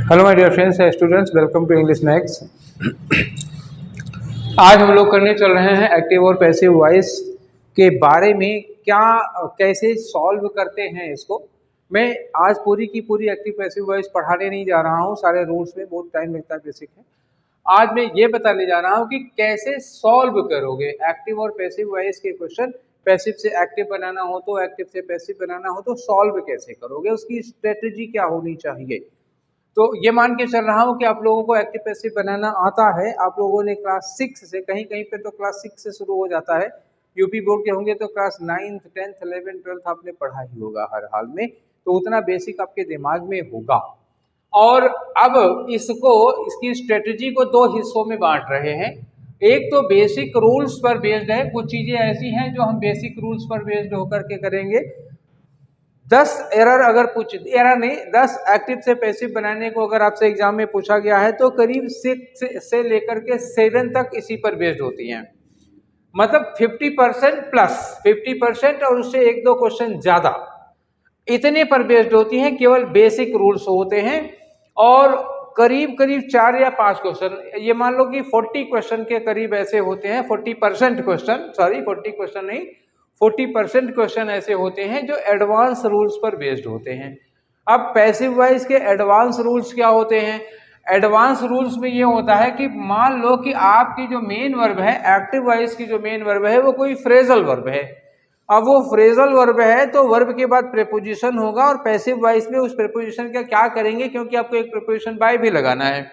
Hello my dear friends and students, welcome to English Max. आज हम लोग करने चल रहे हैं एक्टिव और पैसिव वॉइस के बारे में। क्या कैसे सॉल्व करते हैं इसको। मैं आज पूरी की पूरी एक्टिव पैसिव वॉइस पढ़ाने नहीं जा रहा हूँ, सारे रूल्स में बहुत टाइम लगता है, बेसिक है। आज मैं ये बताने जा रहा हूँ कि कैसे सॉल्व करोगे एक्टिव और पैसिव वॉइस के क्वेश्चन। पैसिव से एक्टिव बनाना हो तो, एक्टिव से पैसिव बनाना हो तो सॉल्व कैसे करोगे, उसकी स्ट्रेटेजी क्या होनी चाहिए। तो ये मान के चल रहा हूँ कि आप लोगों को एक्टिव पैसिव बनाना आता है। आप लोगों ने क्लास 6 से, कहीं कहीं पे तो क्लास 6 से शुरू हो जाता है, यूपी बोर्ड के होंगे तो class 9th 10th 11th 12th आपने पढ़ा ही होगा हर हाल में, तो उतना बेसिक आपके दिमाग में होगा। और अब इसकी स्ट्रेटेजी को दो हिस्सों में बांट रहे हैं। एक तो बेसिक रूल्स पर बेस्ड है, कुछ चीजें ऐसी हैं जो हम बेसिक रूल्स पर बेस्ड होकर के करेंगे। 10 एरर अगर पूछ एरर नहीं 10 एक्टिव से पैसिव बनाने को अगर आपसे एग्जाम में पूछा गया है तो करीब 6 से लेकर के 7 तक इसी पर बेस्ड होती हैं। मतलब 50% प्लस 50% और उससे एक दो क्वेश्चन ज्यादा इतने पर बेस्ड होती हैं, केवल बेसिक रूल्स होते हैं। और करीब करीब 4 या 5 क्वेश्चन, ये मान लो कि 40 क्वेश्चन के करीब ऐसे होते हैं, 40% क्वेश्चन, सॉरी 40 क्वेश्चन नहीं, 40% क्वेश्चन ऐसे होते हैं जो एडवांस रूल्स पर बेस्ड होते हैं। अब पैसिव वॉइस के एडवांस रूल्स क्या होते हैं। एडवांस रूल्स में ये होता है कि मान लो कि आपकी जो मेन वर्ब है, एक्टिव वॉइस की जो मेन वर्ब है वो कोई फ्रेजल वर्ब है। अब वो फ्रेजल वर्ब है तो वर्ब के बाद प्रीपोजिशन होगा, और पैसिव वॉइस में उस प्रीपोजिशन का क्या करेंगे, क्योंकि आपको एक प्रीपोजिशन बाय भी लगाना है,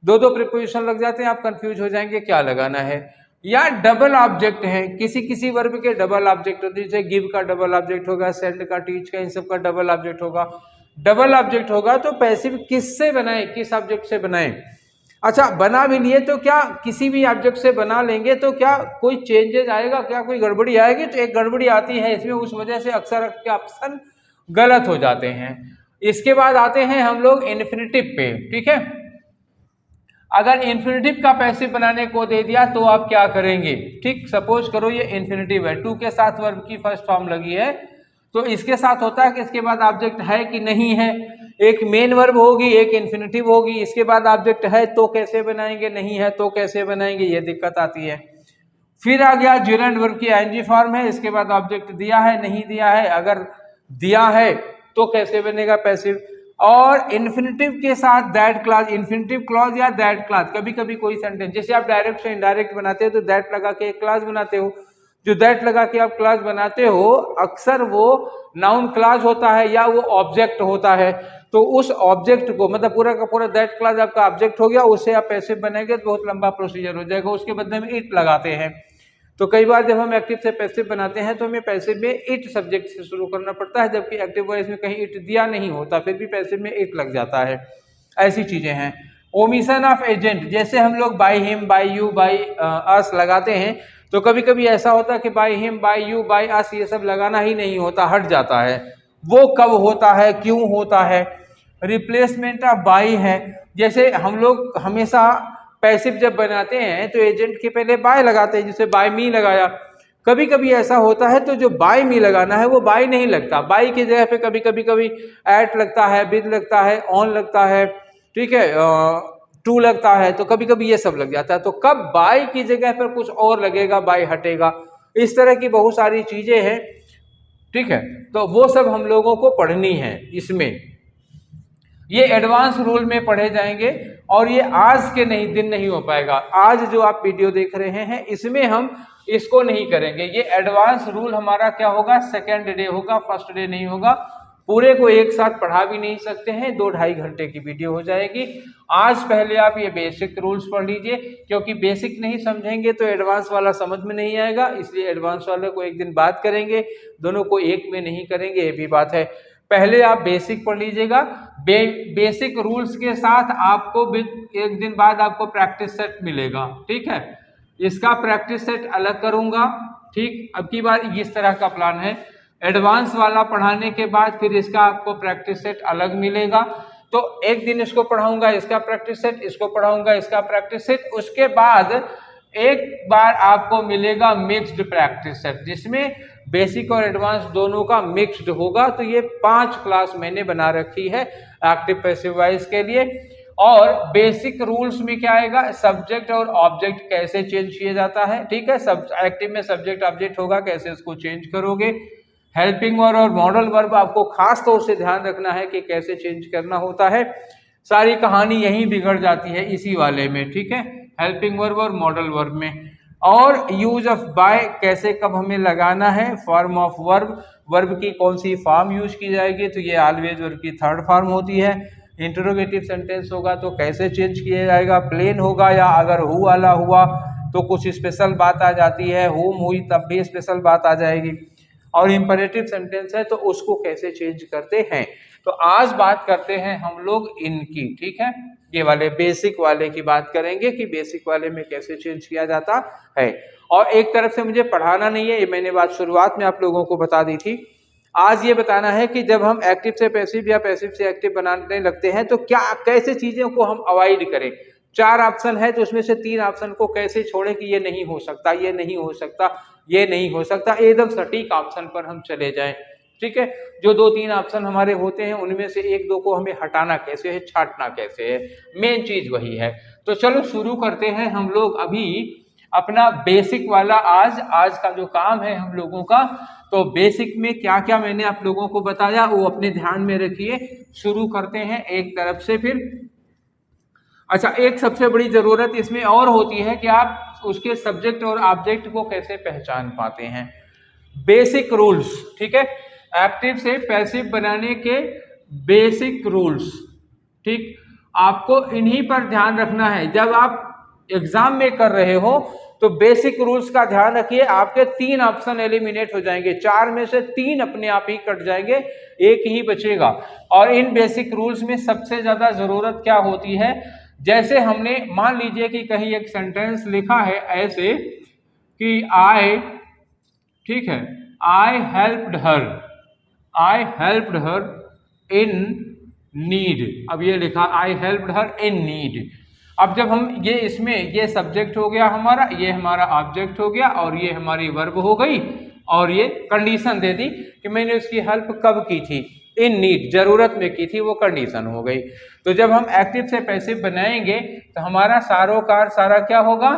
दो दो प्रीपोजिशन लग जाते हैं, आप कंफ्यूज हो जाएंगे क्या लगाना है। या डबल ऑब्जेक्ट है, किसी किसी वर्ब के डबल ऑब्जेक्ट होते हैं, जैसे गिव का डबल ऑब्जेक्ट होगा, सेंड का, टीच का, इन सब का डबल ऑब्जेक्ट होगा। डबल ऑब्जेक्ट होगा तो पैसिव किससे बनाए, किस ऑब्जेक्ट से बनाए। अच्छा, बना भी लिए तो क्या किसी भी ऑब्जेक्ट से बना लेंगे तो क्या कोई चेंजेस आएगा, क्या कोई गड़बड़ी आएगी। तो एक गड़बड़ी आती है इसमें, उस वजह से अक्सर के ऑप्शन गलत हो जाते हैं। इसके बाद आते हैं हम लोग इन्फिनिटिव पे। ठीक है, अगर इन्फिनिटिव का पैसिव बनाने को दे दिया तो आप क्या करेंगे। ठीक, सपोज करो ये इन्फिनिटिव है, टू के साथ वर्ब की फर्स्ट फॉर्म लगी है, तो इसके साथ होता है कि इसके बाद ऑब्जेक्ट है कि नहीं है। एक मेन वर्ब होगी, एक इन्फिनिटिव होगी, इसके बाद ऑब्जेक्ट है तो कैसे बनाएंगे, नहीं है तो कैसे बनाएंगे, ये दिक्कत आती है। फिर आ गया जिरंड वर्ब की आईएनजी फॉर्म है, इसके बाद ऑब्जेक्ट दिया है, नहीं दिया है, अगर दिया है तो कैसे बनेगा पैसिव। और इन्फिनिटिव के साथ दैट क्लॉज, इन्फिनिटिव क्लॉज या दैट क्लॉज, कभी कभी कोई सेंटेंस, जैसे आप डायरेक्ट से इनडायरेक्ट बनाते हो तो दैट लगा के एक क्लॉज बनाते हो। जो दैट लगा के आप क्लॉज बनाते हो अक्सर वो नाउन क्लॉज होता है या वो ऑब्जेक्ट होता है। तो उस ऑब्जेक्ट को, मतलब पूरा का पूरा दैट क्लॉज आपका ऑब्जेक्ट हो गया, उससे आप पैसिव बनेंगे तो बहुत लंबा प्रोसीजर हो जाएगा। उसके बदले में इट लगाते हैं। तो कई बार जब हम एक्टिव से पैसिव बनाते हैं तो हमें पैसिव में इट सब्जेक्ट से शुरू करना पड़ता है, जबकि एक्टिव वॉइस में कहीं इट दिया नहीं होता, फिर भी पैसिव में इट लग जाता है। ऐसी चीजें हैं। ओमिशन ऑफ एजेंट, जैसे हम लोग by him, by you, by us लगाते हैं, तो कभी कभी ऐसा होता है कि by him, by you, by us ये सब लगाना ही नहीं होता, हट जाता है। वो कब होता है, क्यों होता है। रिप्लेसमेंट ऑफ बाय है, जैसे हम लोग हमेशा पैसिव जब बनाते हैं तो एजेंट के पहले बाय लगाते हैं, जैसे बाय मी लगाया। कभी कभी ऐसा होता है तो जो बाय मी लगाना है वो बाय नहीं लगता, बाय की जगह पे कभी कभी एट लगता है, विद लगता है, ऑन लगता है, ठीक है, टू लगता है, तो कभी कभी ये सब लग जाता है। तो कब बाय की जगह पर कुछ और लगेगा, बाय हटेगा, इस तरह की बहुत सारी चीजें हैं। ठीक है, तो वो सब हम लोगों को पढ़नी है इसमें, ये एडवांस रूल में पढ़े जाएंगे। और ये आज के नहीं दिन नहीं हो पाएगा। आज जो आप वीडियो देख रहे हैं इसमें हम इसको नहीं करेंगे। ये एडवांस रूल हमारा क्या होगा, सेकेंड डे होगा, फर्स्ट डे नहीं होगा। पूरे को एक साथ पढ़ा भी नहीं सकते हैं, 2-2.5 घंटे की वीडियो हो जाएगी। आज पहले आप ये बेसिक रूल्स पढ़ लीजिए, क्योंकि बेसिक नहीं समझेंगे तो एडवांस वाला समझ में नहीं आएगा, इसलिए एडवांस वाले को एक दिन बात करेंगे, दोनों को एक में नहीं करेंगे, ये भी बात है। पहले आप बेसिक पढ़ लीजिएगा, बेसिक रूल्स के साथ आपको एक दिन बाद आपको प्रैक्टिस सेट मिलेगा। ठीक है, इसका प्रैक्टिस सेट अलग करूंगा। ठीक, अब की बार इस तरह का प्लान है, एडवांस वाला पढ़ाने के बाद फिर इसका आपको प्रैक्टिस सेट अलग मिलेगा। तो एक दिन इसको पढ़ाऊंगा, इसका प्रैक्टिस सेट, इसको पढ़ाऊंगा, इसका प्रैक्टिस सेट, उसके बाद एक बार आपको मिलेगा मिक्स्ड प्रैक्टिस सेट, जिसमें बेसिक और एडवांस दोनों का मिक्स्ड होगा। तो ये 5 क्लास मैंने बना रखी है एक्टिव पैसिव वॉइस के लिए। और बेसिक रूल्स में क्या आएगा, सब्जेक्ट और ऑब्जेक्ट कैसे चेंज किया जाता है, ठीक है। सब एक्टिव में सब्जेक्ट ऑब्जेक्ट होगा, कैसे उसको चेंज करोगे। हेल्पिंग वर्ब और मॉडल वर्ब आपको खास तौर से ध्यान रखना है कि कैसे चेंज करना होता है। सारी कहानी यहीं बिगड़ जाती है इसी वाले में, ठीक है, हेल्पिंग वर्ब और मॉडल वर्ब में। और यूज ऑफ बाय कैसे कब हमें लगाना है, फॉर्म ऑफ वर्ब, वर्ब की कौन सी फॉर्म यूज की जाएगी, तो ये ऑलवेज वर्ब की थर्ड फॉर्म होती है। इंटरोगेटिव सेंटेंस होगा तो कैसे चेंज किया जाएगा, प्लेन होगा या अगर हु वाला हुआ तो कुछ स्पेशल बात आ जाती है, हुम हुई तब भी स्पेशल बात आ जाएगी। और इंपरेटिव सेंटेंस है तो उसको कैसे चेंज करते हैं। तो आज बात करते हैं हम लोग इनकी, ठीक है, ये वाले बेसिक वाले की बात करेंगे कि बेसिक वाले में कैसे चेंज किया जाता है। और एक तरफ से मुझे पढ़ाना नहीं है, ये मैंने बात शुरुआत में आप लोगों को बता दी थी। आज ये बताना है कि जब हम एक्टिव से पैसिव या पैसिव से एक्टिव बनाने लगते हैं तो क्या कैसे चीजों को हम अवॉइड करें। 4 ऑप्शन है तो उसमें से 3 ऑप्शन को कैसे छोड़ें कि ये नहीं हो सकता, ये नहीं हो सकता, ये नहीं हो सकता, एकदम सटीक ऑप्शन पर हम चले जाएं, ठीक है। जो 2-3 ऑप्शन हमारे होते हैं उनमें से 1-2 को हमें हटाना कैसे है, छांटना कैसे है, मेन चीज वही है। तो चलो शुरू करते हैं हम लोग अभी अपना बेसिक वाला। आज का जो काम है हम लोगों का, तो बेसिक में क्या क्या मैंने आप लोगों को बताया वो अपने ध्यान में रखिए। शुरू करते हैं एक तरफ से फिर। अच्छा, एक सबसे बड़ी जरूरत इसमें और होती है कि आप उसके सब्जेक्ट और ऑब्जेक्ट को कैसे पहचान पाते हैं। बेसिक रूल्स, ठीक है, एक्टिव से पैसिव बनाने के बेसिक रूल्स, ठीक, आपको इन्हीं पर ध्यान रखना है। जब आप एग्जाम में कर रहे हो तो बेसिक रूल्स का ध्यान रखिए। आपके 3 ऑप्शन एलिमिनेट हो जाएंगे, 4 में से 3 अपने आप ही कट जाएंगे, एक ही बचेगा। और इन बेसिक रूल्स में सबसे ज्यादा जरूरत क्या होती है, जैसे हमने मान लीजिए कि कहीं एक सेंटेंस लिखा है ऐसे कि आई, ठीक है, आई हेल्प्ड हर इन नीड। अब ये लिखा आई हेल्प्ड हर इन नीड। अब जब हम ये इसमें ये सब्जेक्ट हो गया हमारा, ये हमारा ऑब्जेक्ट हो गया और ये हमारी वर्ब हो गई, और ये कंडीशन दे दी कि मैंने उसकी हेल्प कब की थी, इन नीड, जरूरत में की थी, वो कंडीशन हो गई। तो जब हम एक्टिव से पैसिव बनाएंगे तो हमारा सारोकार सारा क्या होगा,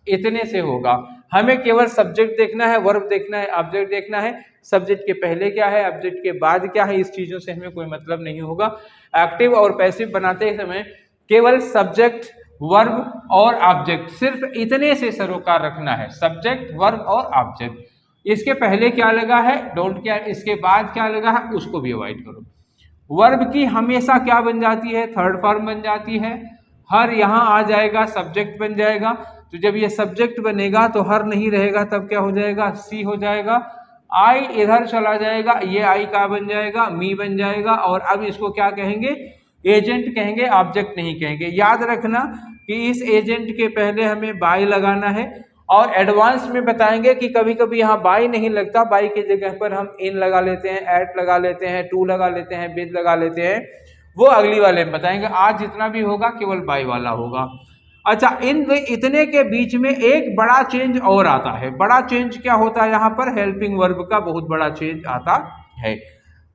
इतने से होगा। हमें केवल सब्जेक्ट देखना है, वर्ब देखना है, ऑब्जेक्ट देखना है। सब्जेक्ट के पहले क्या है, ऑब्जेक्ट के बाद क्या है, इस चीजों से हमें कोई मतलब नहीं होगा। एक्टिव और पैसिव बनाते समय केवल सब्जेक्ट, वर्ब और ऑब्जेक्ट, सिर्फ इतने से सरोकार रखना है, सब्जेक्ट, वर्ब और ऑब्जेक्ट। इसके पहले क्या लगा है, डोंट केयर, इसके बाद क्या लगा है, उसको भी अवॉइड करो। वर्ब की हमेशा क्या बन जाती है, थर्ड फॉर्म बन जाती है। हर यहाँ आ जाएगा, सब्जेक्ट बन जाएगा। तो जब ये सब्जेक्ट बनेगा तो हर नहीं रहेगा, तब क्या हो जाएगा, सी हो जाएगा। आई इधर चला जाएगा, ये आई का बन जाएगा, मी बन जाएगा। और अब इसको क्या कहेंगे, एजेंट कहेंगे, ऑब्जेक्ट नहीं कहेंगे। याद रखना कि इस एजेंट के पहले हमें बाय लगाना है। और एडवांस में बताएंगे कि कभी कभी यहाँ बाय नहीं लगता, बाय की जगह पर हम इन लगा लेते हैं, एट लगा लेते हैं, टू लगा लेते हैं, विद लगा लेते हैं, वो अगली वाले में बताएंगे। आज जितना भी होगा केवल बाय वाला होगा। अच्छा, इन इतने के बीच में एक बड़ा चेंज और आता है। बड़ा चेंज क्या होता है, यहाँ पर हेल्पिंग वर्ब का बहुत बड़ा चेंज आता है।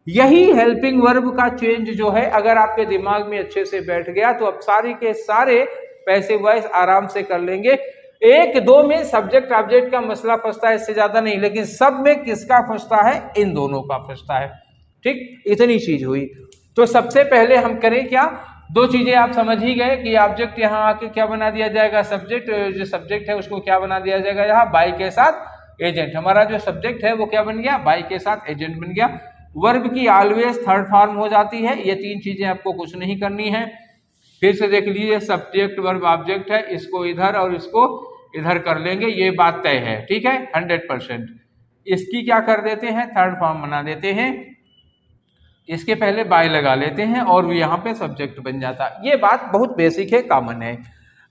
यही हेल्पिंग वर्ब का चेंज जो है, अगर आपके दिमाग में अच्छे से बैठ गया तो अब सारे के सारे पैसिव वॉइस आराम से कर लेंगे। 1-2 में सब्जेक्ट ऑब्जेक्ट का मसला फंसता है, इससे ज्यादा नहीं, लेकिन सब में किसका फंसता है, इन दोनों का फंसता है, ठीक, इतनी चीज हुई। तो सबसे पहले हम करें क्या, 2 चीजें आप समझ ही गए कि ऑब्जेक्ट यहाँ आके क्या बना दिया जाएगा, सब्जेक्ट, जो सब्जेक्ट है उसको क्या बना दिया जाएगा, यहाँ बाय के साथ एजेंट। हमारा जो सब्जेक्ट है वो क्या बन गया, बाय के साथ एजेंट बन गया। वर्ब की ऑलवेज थर्ड फॉर्म हो जाती है। ये 3 चीजें आपको कुछ नहीं करनी है। फिर से देख लीजिए, सब्जेक्ट, वर्ब, ऑब्जेक्ट है, इसको इधर और इसको इधर कर लेंगे, ये बात तय है, ठीक है, 100%। इसकी क्या कर देते हैं, थर्ड फॉर्म बना देते हैं, इसके पहले बाय लगा लेते हैं और यहाँ पे सब्जेक्ट बन जाता है। ये बात बहुत बेसिक है, कॉमन है।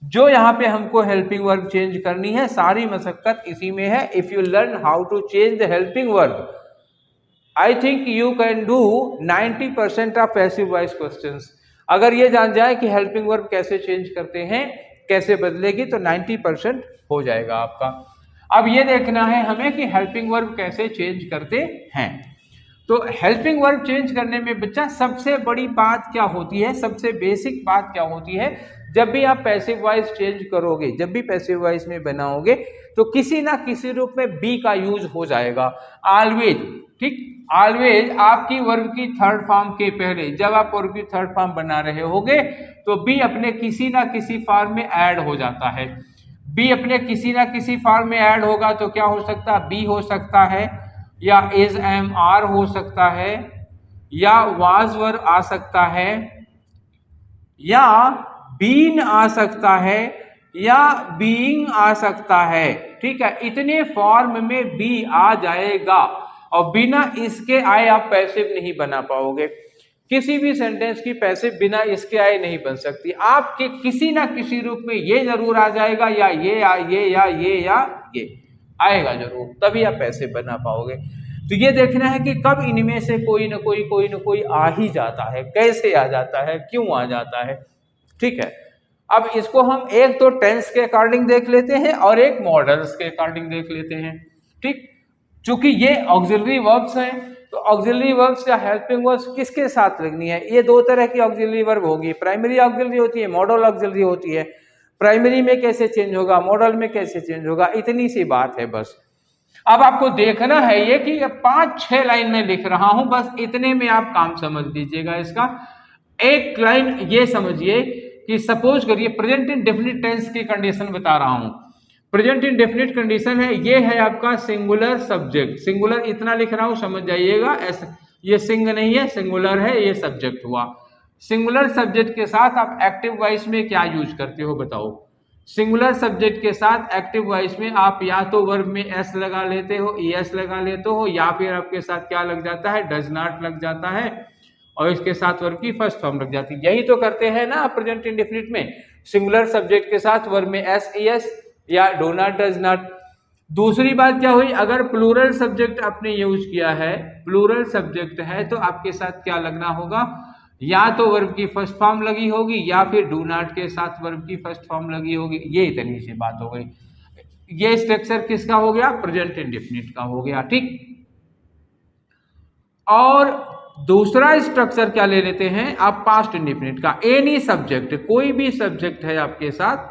जो यहाँ पे हमको हेल्पिंग वर्ब चेंज करनी है, सारी मशक्कत इसी में है। If you learn how to change the helping verb, I think you can do 90% of passive voice questions. अगर ये जान जाए कि हेल्पिंग वर्ब कैसे चेंज करते हैं, कैसे बदलेगी, तो 90% हो जाएगा आपका। अब ये देखना है हमें कि हेल्पिंग वर्ब कैसे चेंज करते हैं। तो हेल्पिंग वर्ब चेंज करने में बच्चा सबसे बड़ी बात क्या होती है, सबसे बेसिक बात क्या होती है, जब भी आप पैसिव वॉइस चेंज करोगे, जब भी पैसिव वॉइस में बनाओगे तो किसी ना किसी रूप में बी का यूज हो जाएगा, ऑलवेज। ठीक, ऑलवेज आपकी वर्ब की थर्ड फॉर्म के पहले, जब आप वर्ब की थर्ड फॉर्म बना रहे होगे तो बी अपने किसी ना किसी फॉर्म में ऐड हो जाता है। बी अपने किसी ना किसी फॉर्म में ऐड होगा तो क्या हो सकता है, बी हो सकता है, या इज एम आर हो सकता है, या वाज वर आ सकता है, या बीन आ सकता है, या बीइंग आ सकता है। ठीक है, इतने फॉर्म में बी आ जाएगा और बिना इसके आए आप पैसिव नहीं बना पाओगे। किसी भी सेंटेंस की पैसिव बिना इसके आए नहीं बन सकती। आपके किसी ना किसी रूप में ये जरूर आ जाएगा, या ये या ये या ये आएगा जरूर, तभी आप पैसिव बना पाओगे। तो ये देखना है कि कब इनमें से कोई ना कोई आ ही जाता है, कैसे आ जाता है, क्यों आ जाता है। ठीक है, अब इसको हम एक तो टेंस के अकॉर्डिंग देख लेते हैं और एक मॉडल्स के अकॉर्डिंग देख लेते हैं। ठीक, चूंकि ये ऑक्सिलरी वर्ब्स हैं तो ऑक्सिलरी वर्ब्स या हेल्पिंग वर्ब्स किसके साथ लगनी है, ये दो तरह की ऑक्सिलरी वर्ब होगी, प्राइमरी ऑक्सिलरी होती है, मॉडल ऑक्सिलरी होती है। प्राइमरी में कैसे चेंज होगा, मॉडल में कैसे चेंज होगा, इतनी सी बात है बस। अब आपको देखना है ये कि 5-6 लाइन में लिख रहा हूं, बस इतने में आप काम समझ लीजिएगा इसका। एक लाइन ये समझिए कि सपोज करिए प्रेजेंट इंडेफिनिट टेंस की कंडीशन बता रहा हूं। प्रेजेंट इंडेफिनिट कंडीशन है, ये है आपका सिंगुलर सब्जेक्ट, सिंगुलर इतना लिख रहा हूं समझ जाइएगा, ये सिंग नहीं है, सिंगुलर है, ये सब्जेक्ट हुआ। सिंगुलर सब्जेक्ट के साथ आप एक्टिव वॉइस में क्या यूज करते हो बताओ। सिंगुलर सब्जेक्ट के साथ एक्टिव वॉइस में आप या तो वर्ब में एस लगा लेते हो, एस लगा लेते हो, या फिर आपके साथ क्या लग जाता है, डज नॉट लग जाता है, और इसके साथ वर्ब की फर्स्ट फॉर्म लग जाती है। यही तो करते हैं ना प्रेजेंट इंडेफिनिट में, सिंगुलर सब्जेक्ट के साथ वर्ब में एस, एस या डू नॉट, डज नॉट। दूसरी बात क्या हुई, अगर प्लूरल सब्जेक्ट आपने यूज किया है, प्लूरल सब्जेक्ट है, तो आपके साथ क्या लगना होगा, या तो वर्ब की फर्स्ट फॉर्म लगी होगी, या फिर डू नॉट के साथ वर्ब की फर्स्ट फॉर्म लगी होगी। ये इतनी सी बात हो गई। ये स्ट्रक्चर किसका हो गया, प्रेजेंट इंडेफिनिट का हो गया। ठीक, और दूसरा स्ट्रक्चर क्या ले लेते हैं आप, पास्ट इंडेफिनिट का। एनी सब्जेक्ट, कोई भी सब्जेक्ट है आपके साथ,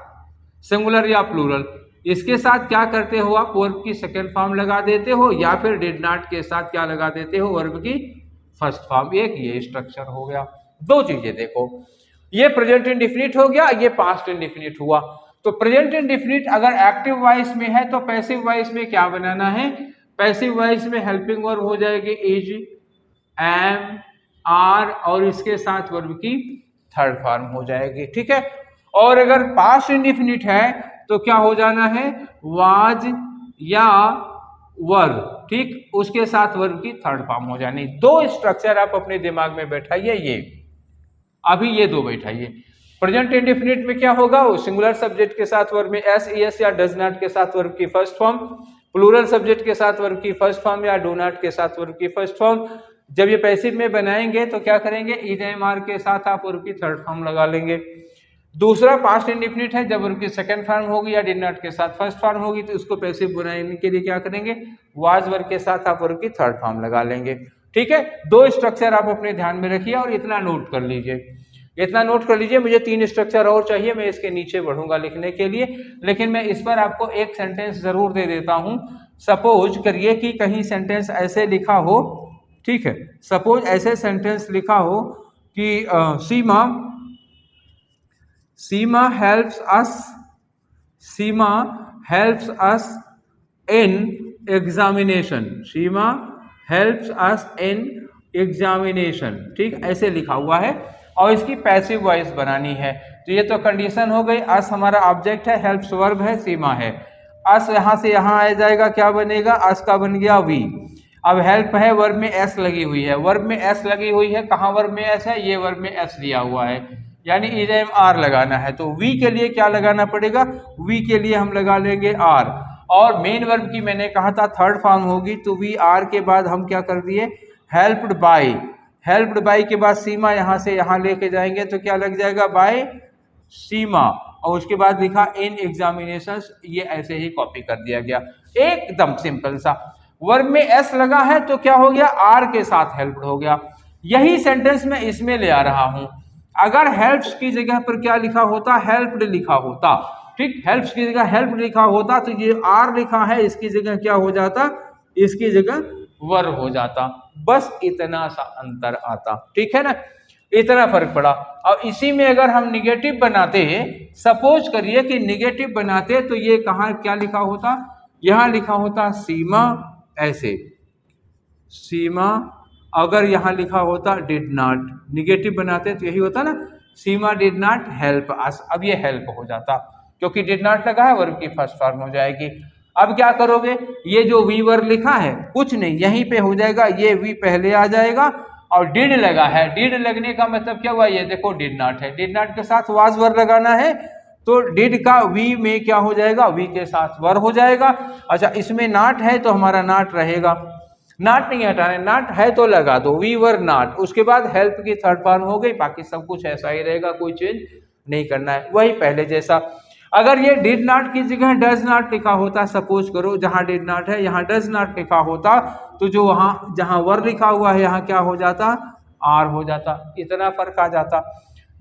सिंगुलर या प्लूरल, इसके साथ क्या करते हो आप, वर्ब की सेकेंड फॉर्म लगा देते हो, या फिर डिड नॉट के साथ क्या लगा देते हो, वर्ब की फर्स्ट फॉर्म। एक ये स्ट्रक्चर हो गया। दो चीजें देखो, ये प्रेजेंट इंडेफिनिट हो गया, ये पास्ट इंडेफिनिट हुआ। तो प्रेजेंट इंडेफिनिट अगर एक्टिव वॉइस में है तो पैसिव वॉइस में क्या बनाना है, पैसिव वॉइस में हेल्पिंग वर्ब हो जाएगी इज, एम, आर, और इसके साथ वर्ब की थर्ड फॉर्म हो जाएगी। ठीक है, और अगर पास्ट इंडेफिनिट है तो क्या हो जाना है, वाज या वर्ब। ठीक, उसके साथ वर्ब की थर्ड फॉर्म हो जानी। दो स्ट्रक्चर आप अपने दिमाग में बैठाइए, ये अभी ये दो बैठाइए। प्रेजेंट इंडेफिनिट में क्या होगा, वो सिंगुलर सब्जेक्ट के साथ वर्ब में एस, एस या डज नॉट के साथ वर्ब की फर्स्ट फॉर्म, प्लूरल सब्जेक्ट के साथ वर्ब की फर्स्ट फॉर्म या डू नॉट के साथ वर्ब की फर्स्ट फॉर्म। जब ये पैसिव में बनाएंगे तो क्या करेंगे, इज, एम, आर के साथ आप वर्ब की थर्ड फॉर्म लगा लेंगे। दूसरा पास्ट इंडेफिनिट है, जब वर्ब की सेकंड फॉर्म होगी या डिड नॉट के साथ फर्स्ट फॉर्म होगी तो उसको पैसिव बनाने के लिए क्या करेंगे, वाज वर्ब के साथ आप वर्ब की थर्ड फॉर्म लगा लेंगे। ठीक है, दो स्ट्रक्चर आप अपने ध्यान में रखिए और इतना नोट कर लीजिए, इतना नोट कर लीजिए। मुझे 3 स्ट्रक्चर और चाहिए, मैं इसके नीचे बढ़ूंगा लिखने के लिए, लेकिन मैं इस पर आपको एक सेंटेंस जरूर दे देता हूं। सपोज करिए कि कहीं सेंटेंस ऐसे लिखा हो, ठीक है, सपोज ऐसे सेंटेंस लिखा हो कि सीमा helps us in examination, Seema helps us in examination। ठीक, ऐसे लिखा हुआ है और इसकी पैसिव वॉइस बनानी है। तो ये तो कंडीशन हो गई, अस हमारा ऑब्जेक्ट है, हेल्प्स वर्ब है, सीमा है। अस यहां से यहां आ जाएगा, क्या बनेगा, अस का बन गया वी। अब हेल्प है, वर्ब में एस लगी हुई है, वर्ब में एस लगी हुई है, कहाँ वर्ब में एस है, ये वर्ब में एस लिया हुआ है, यानी इज, एम, आर लगाना है। तो वी के लिए क्या लगाना पड़ेगा, वी के लिए हम लगा लेंगे आर, और मेन वर्ब की मैंने कहा था थर्ड फॉर्म होगी, तो वी आर के बाद हम क्या कर दिए, हेल्प्ड बाय, हेल्प्ड बाय के बाद सीमा, यहां से यहां लेके जाएंगे तो क्या लग जाएगा, बाय सीमा। और उसके बाद लिखा इन एग्जामिनेशंस, ये ऐसे ही कॉपी कर दिया गया, एकदम सिंपल सा। वर्ब में एस लगा है तो क्या हो गया, आर के साथ हेल्प्ड हो गया। यही सेंटेंस मैं इसमें ले आ रहा हूं। अगर हेल्प्स की जगह पर क्या लिखा होता, हेल्प्ड लिखा होता, ठीक, हेल्प्स की जगह हेल्प लिखा होता तो ये आर लिखा है इसकी जगह क्या हो जाता, इसकी जगह वर्ब हो जाता। बस इतना सा अंतर आता, ठीक है ना, इतना फर्क पड़ा। और इसी में अगर हम निगेटिव बनाते हैं, सपोज करिए कि निगेटिव बनाते तो ये कहाँ क्या लिखा होता, यहां लिखा होता सीमा, ऐसे सीमा, अगर यहां लिखा होता डिड नॉट, निगेटिव बनाते तो यही होता ना, सीमा डिड नॉट हेल्प अस, अब ये हेल्प हो जाता क्योंकि डिड नॉट लगा है, वर्ब की फर्स्ट फॉर्म हो जाएगी। अब क्या करोगे, ये जो वी वर्ब लिखा है कुछ नहीं, यहीं पे हो जाएगा, ये वी पहले आ जाएगा और डिड लगा है, डिड लगने का मतलब क्या हुआ, ये देखो डिड नॉट है, डिड नॉट के साथ वाज वर्ब लगाना है तो डिड का वी में क्या हो जाएगा, वी के साथ वर्ब हो जाएगा। अच्छा, इसमें नॉट है तो हमारा नॉट रहेगा, नॉट नहीं हटाना, नॉट है तो लगा दो, वी वर नॉट, उसके बाद हेल्प की थर्ड फॉर्म हो गई, बाकी सब कुछ ऐसा ही रहेगा, कोई चेंज नहीं करना है, वही पहले जैसा। अगर ये डिड नॉट की जगह डज नॉट लिखा होता, सपोज करो जहां डिड नॉट है यहाँ डज नॉट लिखा होता, तो जो वहां जहां वर लिखा हुआ है यहाँ क्या हो जाता, आर हो जाता, इतना फर्क आ जाता।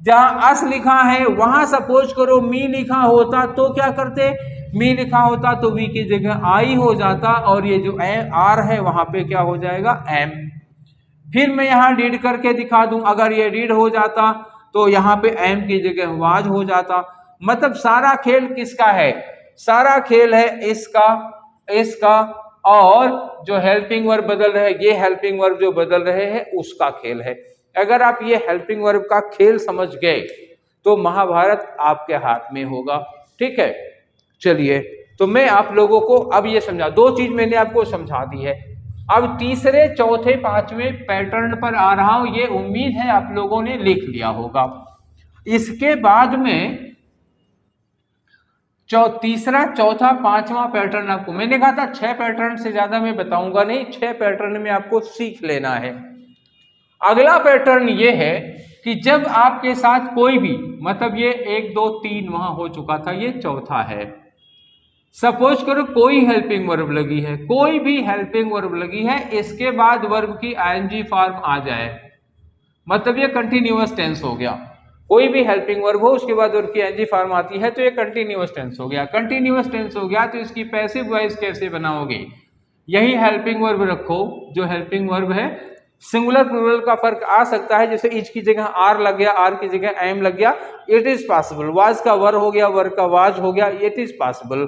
जहां अस लिखा है वहां सपोज करो मी लिखा होता तो क्या करते, मी लिखा होता तो वी की जगह आई हो जाता और ये जो आर है वहां पे क्या हो जाएगा, एम। फिर मैं यहाँ रीड करके दिखा दूं, अगर ये रीड हो जाता तो यहाँ पे एम की जगह वाज हो जाता। मतलब सारा खेल किसका है, सारा खेल है इसका, इसका, और जो हेल्पिंग वर्ब बदल रहे हैं, ये हेल्पिंग वर्ब जो बदल रहे हैं उसका खेल है। अगर आप ये हेल्पिंग वर्ब का खेल समझ गए तो महाभारत आपके हाथ में होगा, ठीक है। चलिए, तो मैं आप लोगों को अब ये समझा, दो चीज मैंने आपको समझा दी है। अब तीसरे चौथे पांचवें पैटर्न पर आ रहा हूं, ये उम्मीद है आप लोगों ने लिख लिया होगा। इसके बाद में तीसरा चौथा पांचवा पैटर्न आपको मैंने कहा था 6 पैटर्न से ज्यादा मैं बताऊंगा नहीं, 6 पैटर्न में आपको सीख लेना है। अगला पैटर्न ये है कि जब आपके साथ कोई भी, मतलब ये 1 2 3 वहां हो चुका था, ये चौथा है। सपोज करो कोई हेल्पिंग वर्ब लगी है, कोई भी हेल्पिंग वर्ब लगी है, इसके बाद वर्ब की आईएनजी फॉर्म आ जाए, मतलब ये कंटिन्यूअस टेंस हो गया। कोई भी हेल्पिंग वर्ब हो उसके बाद वर्ब की आईएनजी फॉर्म आती है तो ये कंटिन्यूअस टेंस हो गया। कंटिन्यूअस टेंस हो गया तो इसकी पैसिव वॉइस कैसे बनाओगे, यही हेल्पिंग वर्ब रखो, जो हेल्पिंग वर्ब है। सिंगुलर प्लूरल का फर्क आ सकता है, जैसे इच की जगह आर लग गया, आर की जगह एम लग गया, इट इज पॉसिबल। वाज का वर हो गया, वर का वाज हो गया, इट इज पॉसिबल।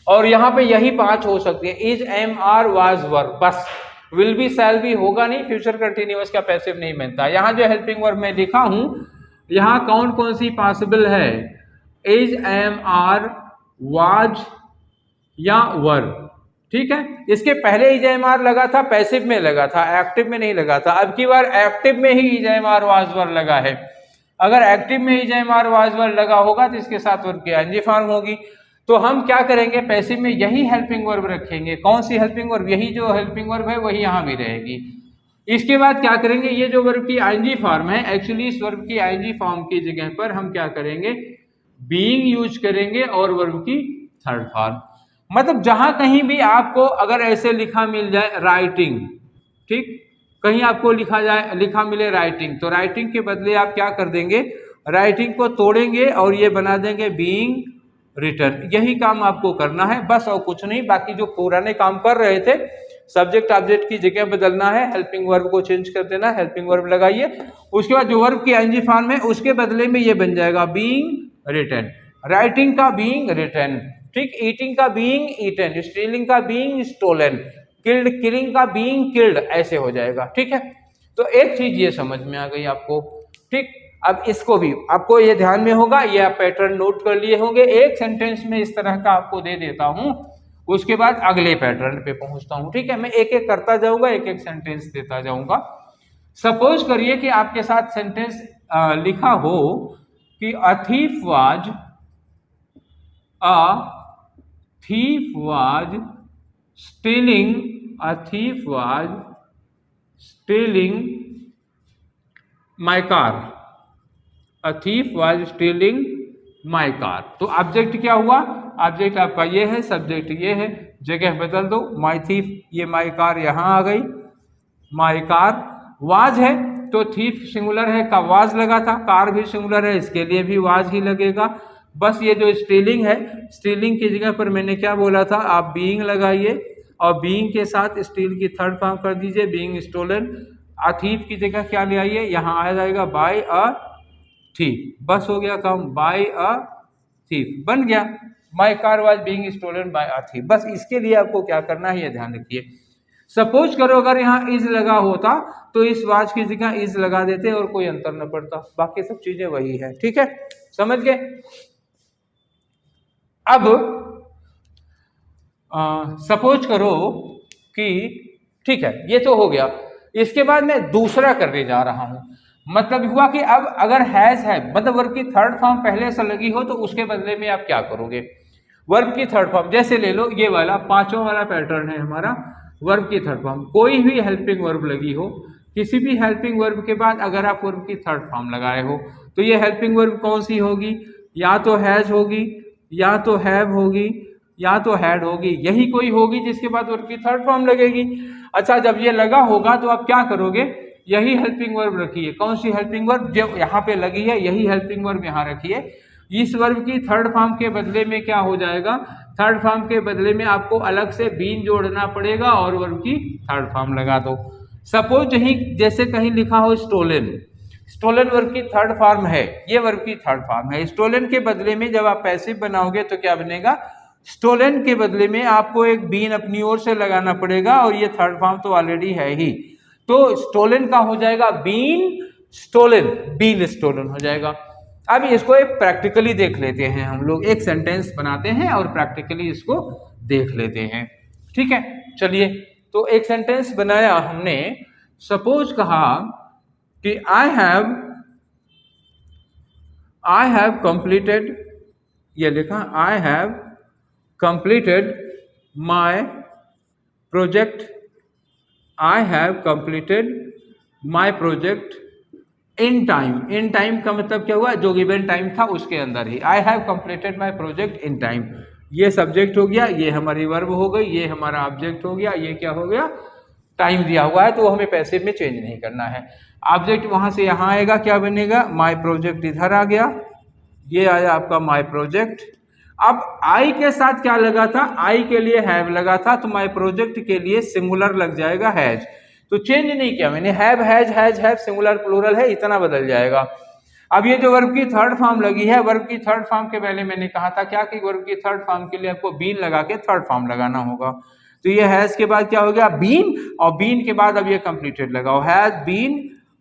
और यहाँ पे यही 5 हो सकती है, is am are was were, बस। विल बी शैल बी होगा नहीं, फ्यूचर कंटिन्यूअस का पैसिव नहीं बनता। यहाँ जो हेल्पिंग वर्ब मैं लिखा हूं, यहाँ कौन कौन सी पॉसिबल है, इज एम आर वाज या वर, ठीक है। इसके पहले इज एम आर लगा था, पैसिव में लगा था, एक्टिव में नहीं लगा था। अब की बार एक्टिव में ही is am are was were लगा है। अगर एक्टिव में is am are was were लगा होगा तो इसके साथ वर्ब की आईएनजी फॉर्म होगी। तो हम क्या करेंगे, पैसिव में यही हेल्पिंग वर्ब रखेंगे। कौन सी हेल्पिंग वर्ब, यही जो हेल्पिंग वर्ब है वही यहाँ भी रहेगी। इसके बाद क्या करेंगे, ये जो वर्ब की आईएनजी फॉर्म है, एक्चुअली इस वर्ब की आईएनजी फॉर्म की जगह पर हम क्या करेंगे, बीइंग यूज करेंगे और वर्ब की थर्ड फॉर्म। मतलब जहां कहीं भी आपको अगर ऐसे लिखा मिल जाए राइटिंग, ठीक, कहीं आपको लिखा मिले राइटिंग, तो राइटिंग के बदले आप क्या कर देंगे, राइटिंग को तोड़ेंगे और ये बना देंगे बीइंग रिटन। यही काम आपको करना है बस, और कुछ नहीं। बाकी जो पुराने काम कर रहे थे, सब्जेक्ट ऑब्जेक्ट की जगह बदलना है, हेल्पिंग वर्ब को चेंज कर देना, हेल्पिंग वर्ब लगाइए, उसके बाद जो वर्ब की आईएनजी फॉर्म है उसके बदले में ये बन जाएगा बीइंग रिटन। राइटिंग का बीइंग रिटन, ठीक, ईटिंग का बीइंग ईटन, स्टीलिंग का बीइंग स्टोलन, किल्ड किलिंग का बीइंग किल्ड, ऐसे हो जाएगा, ठीक है। तो एक चीज ये समझ में आ गई आपको, ठीक। अब इसको भी आपको ये ध्यान में होगा, ये आप पैटर्न नोट कर लिए होंगे। एक सेंटेंस में इस तरह का आपको दे देता हूं, उसके बाद अगले पैटर्न पे पहुंचता हूं, ठीक है। मैं एक एक करता जाऊंगा, एक एक सेंटेंस देता जाऊंगा। सपोज करिए कि आपके साथ सेंटेंस लिखा हो कि a thief was stealing, a thief was stealing my car, a thief was stealing my car. तो ऑब्जेक्ट क्या हुआ, ऑब्जेक्ट आपका ये है, सब्जेक्ट ये है, जगह बदल दो, माई थीफ, ये माई कार यहाँ आ गई, माई कार। वाज है तो थीफ सिंगुलर है का वाज लगा था, कार भी सिंगुलर है इसके लिए भी वाज ही लगेगा। बस ये जो स्टीलिंग है, स्टीलिंग की जगह पर मैंने क्या बोला था, आप बीइंग लगाइए और बीइंग के साथ स्टील की थर्ड फॉर्म कर दीजिए, बीइंग स्टोलन। थीफ की जगह क्या ले आइए, यहाँ आ जाएगा बाय अ थीफ, बस हो गया काम, बाय अ थीफ बन गया। My car was being stolen by a thief. बस इसके लिए आपको क्या करना है ये ध्यान रखिए। सपोज करो अगर यहाँ इज लगा होता तो इस वाज की जगह इज लगा देते और कोई अंतर न पड़ता, बाकी सब चीजें वही है। ठीक है, समझ गए। अब सपोज करो कि ठीक है ये तो हो गया, इसके बाद मैं दूसरा करने जा रहा हूं। मतलब हुआ कि अब अगर हैज है मतलब वर्ब की थर्ड फॉर्म पहले से लगी हो तो उसके बदले में आप क्या करोगे, वर्ब की थर्ड फॉर्म जैसे ले लो ये वाला पांचों वाला पैटर्न है हमारा, वर्ब की थर्ड फॉर्म कोई भी हेल्पिंग वर्ब लगी हो, किसी भी हेल्पिंग वर्ब के बाद अगर आप वर्ब की थर्ड फॉर्म लगाए हो तो ये हेल्पिंग वर्ब कौन सी होगी, या तो हैज होगी, या तो हैव होगी, या तो हैड होगी, यही कोई होगी जिसके बाद वर्ब की थर्ड फॉर्म लगेगी। अच्छा जब ये लगा होगा तो आप क्या करोगे, यही हेल्पिंग वर्ब रखिए। कौन सी हेल्पिंग वर्ब, जो यहाँ पे लगी है यही हेल्पिंग वर्ब यहाँ रखिए। इस वर्ब की थर्ड फॉर्म के बदले में क्या हो जाएगा, थर्ड फॉर्म के बदले में आपको अलग से बीन जोड़ना पड़ेगा और वर्ब की थर्ड फॉर्म लगा दो। सपोज यही जैसे कहीं लिखा हो स्टोलन, स्टोलन वर्ब की थर्ड फॉर्म है, ये वर्ब की थर्ड फॉर्म है। स्टोलन के बदले में जब आप पैसिव बनाओगे तो क्या बनेगा, स्टोलन के बदले में आपको एक बीन अपनी ओर से लगाना पड़ेगा और ये थर्ड फॉर्म तो ऑलरेडी है ही, तो स्टोलन का हो जाएगा बीन स्टोलन, बीन स्टोलन हो जाएगा। अब इसको एक प्रैक्टिकली देख लेते हैं, हम लोग एक सेंटेंस बनाते हैं और प्रैक्टिकली इसको देख लेते हैं। ठीक है चलिए, तो एक सेंटेंस बनाया हमने। सपोज कहा कि आई हैव कंप्लीटेड, ये लिखा आई have completed my project, I have completed my project in time. In time का मतलब क्या हुआ, जो गिवन टाइम था उसके अंदर ही। I have completed my project in time, ये सब्जेक्ट हो गया, ये हमारी वर्ब हो गई, ये हमारा ऑब्जेक्ट हो गया, ये क्या हो गया, टाइम दिया हुआ है तो हमें पैसिव में चेंज नहीं करना है। ऑब्जेक्ट वहां से यहाँ आएगा, क्या बनेगा, माय प्रोजेक्ट इधर आ गया, ये आया आपका माय प्रोजेक्ट। अब आई के साथ क्या लगा था, आई के लिए हैव लगा था, तो माय प्रोजेक्ट के लिए सिंगुलर लग जाएगा हैज, तो चेंज नहीं किया मैंने, हैव हैज सिंगुलर प्लूरल है, इतना बदल जाएगा। अब ये जो वर्ब की थर्ड फॉर्म लगी है, वर्ब की थर्ड फॉर्म के पहले मैंने कहा था क्या कि वर्ब की थर्ड फॉर्म के लिए आपको बीन लगा के थर्ड फॉर्म लगाना होगा, तो ये हैज के बाद क्या हो गया बीन, और बीन के बाद अब ये कंप्लीटेड लगाओ, हैज बीन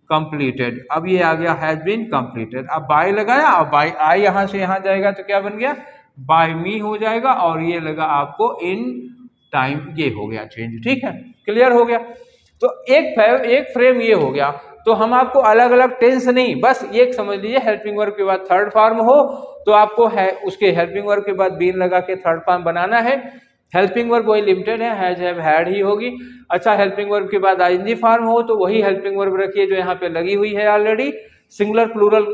कंप्लीटेड, अब ये आ गया हैज बीन कंप्लीटेड। अब बाय लगाया, अब बाय आई यहां से यहां जाएगा तो क्या बन गया, बाय मी हो जाएगा, और ये लगा आपको इन टाइम, ये हो गया चेंज। ठीक है, क्लियर हो गया। तो एक फ्रेम ये हो गया। तो हम आपको अलग अलग टेंस नहीं, बस ये समझ लीजिए हेल्पिंग वर्ब के बाद थर्ड फॉर्म हो तो आपको है उसके हेल्पिंग वर्ब के बाद बीन लगा के थर्ड फॉर्म बनाना है। हेल्पिंग वर्ब वही लिमिटेड है, हैज हैव हैड ही होगी। अच्छा हेल्पिंग वर्ब के बाद आईएनजी फॉर्म हो तो वही हेल्पिंग वर्ब रखिए जो यहाँ पे लगी हुई है ऑलरेडी, सिंगुलर प्लूरल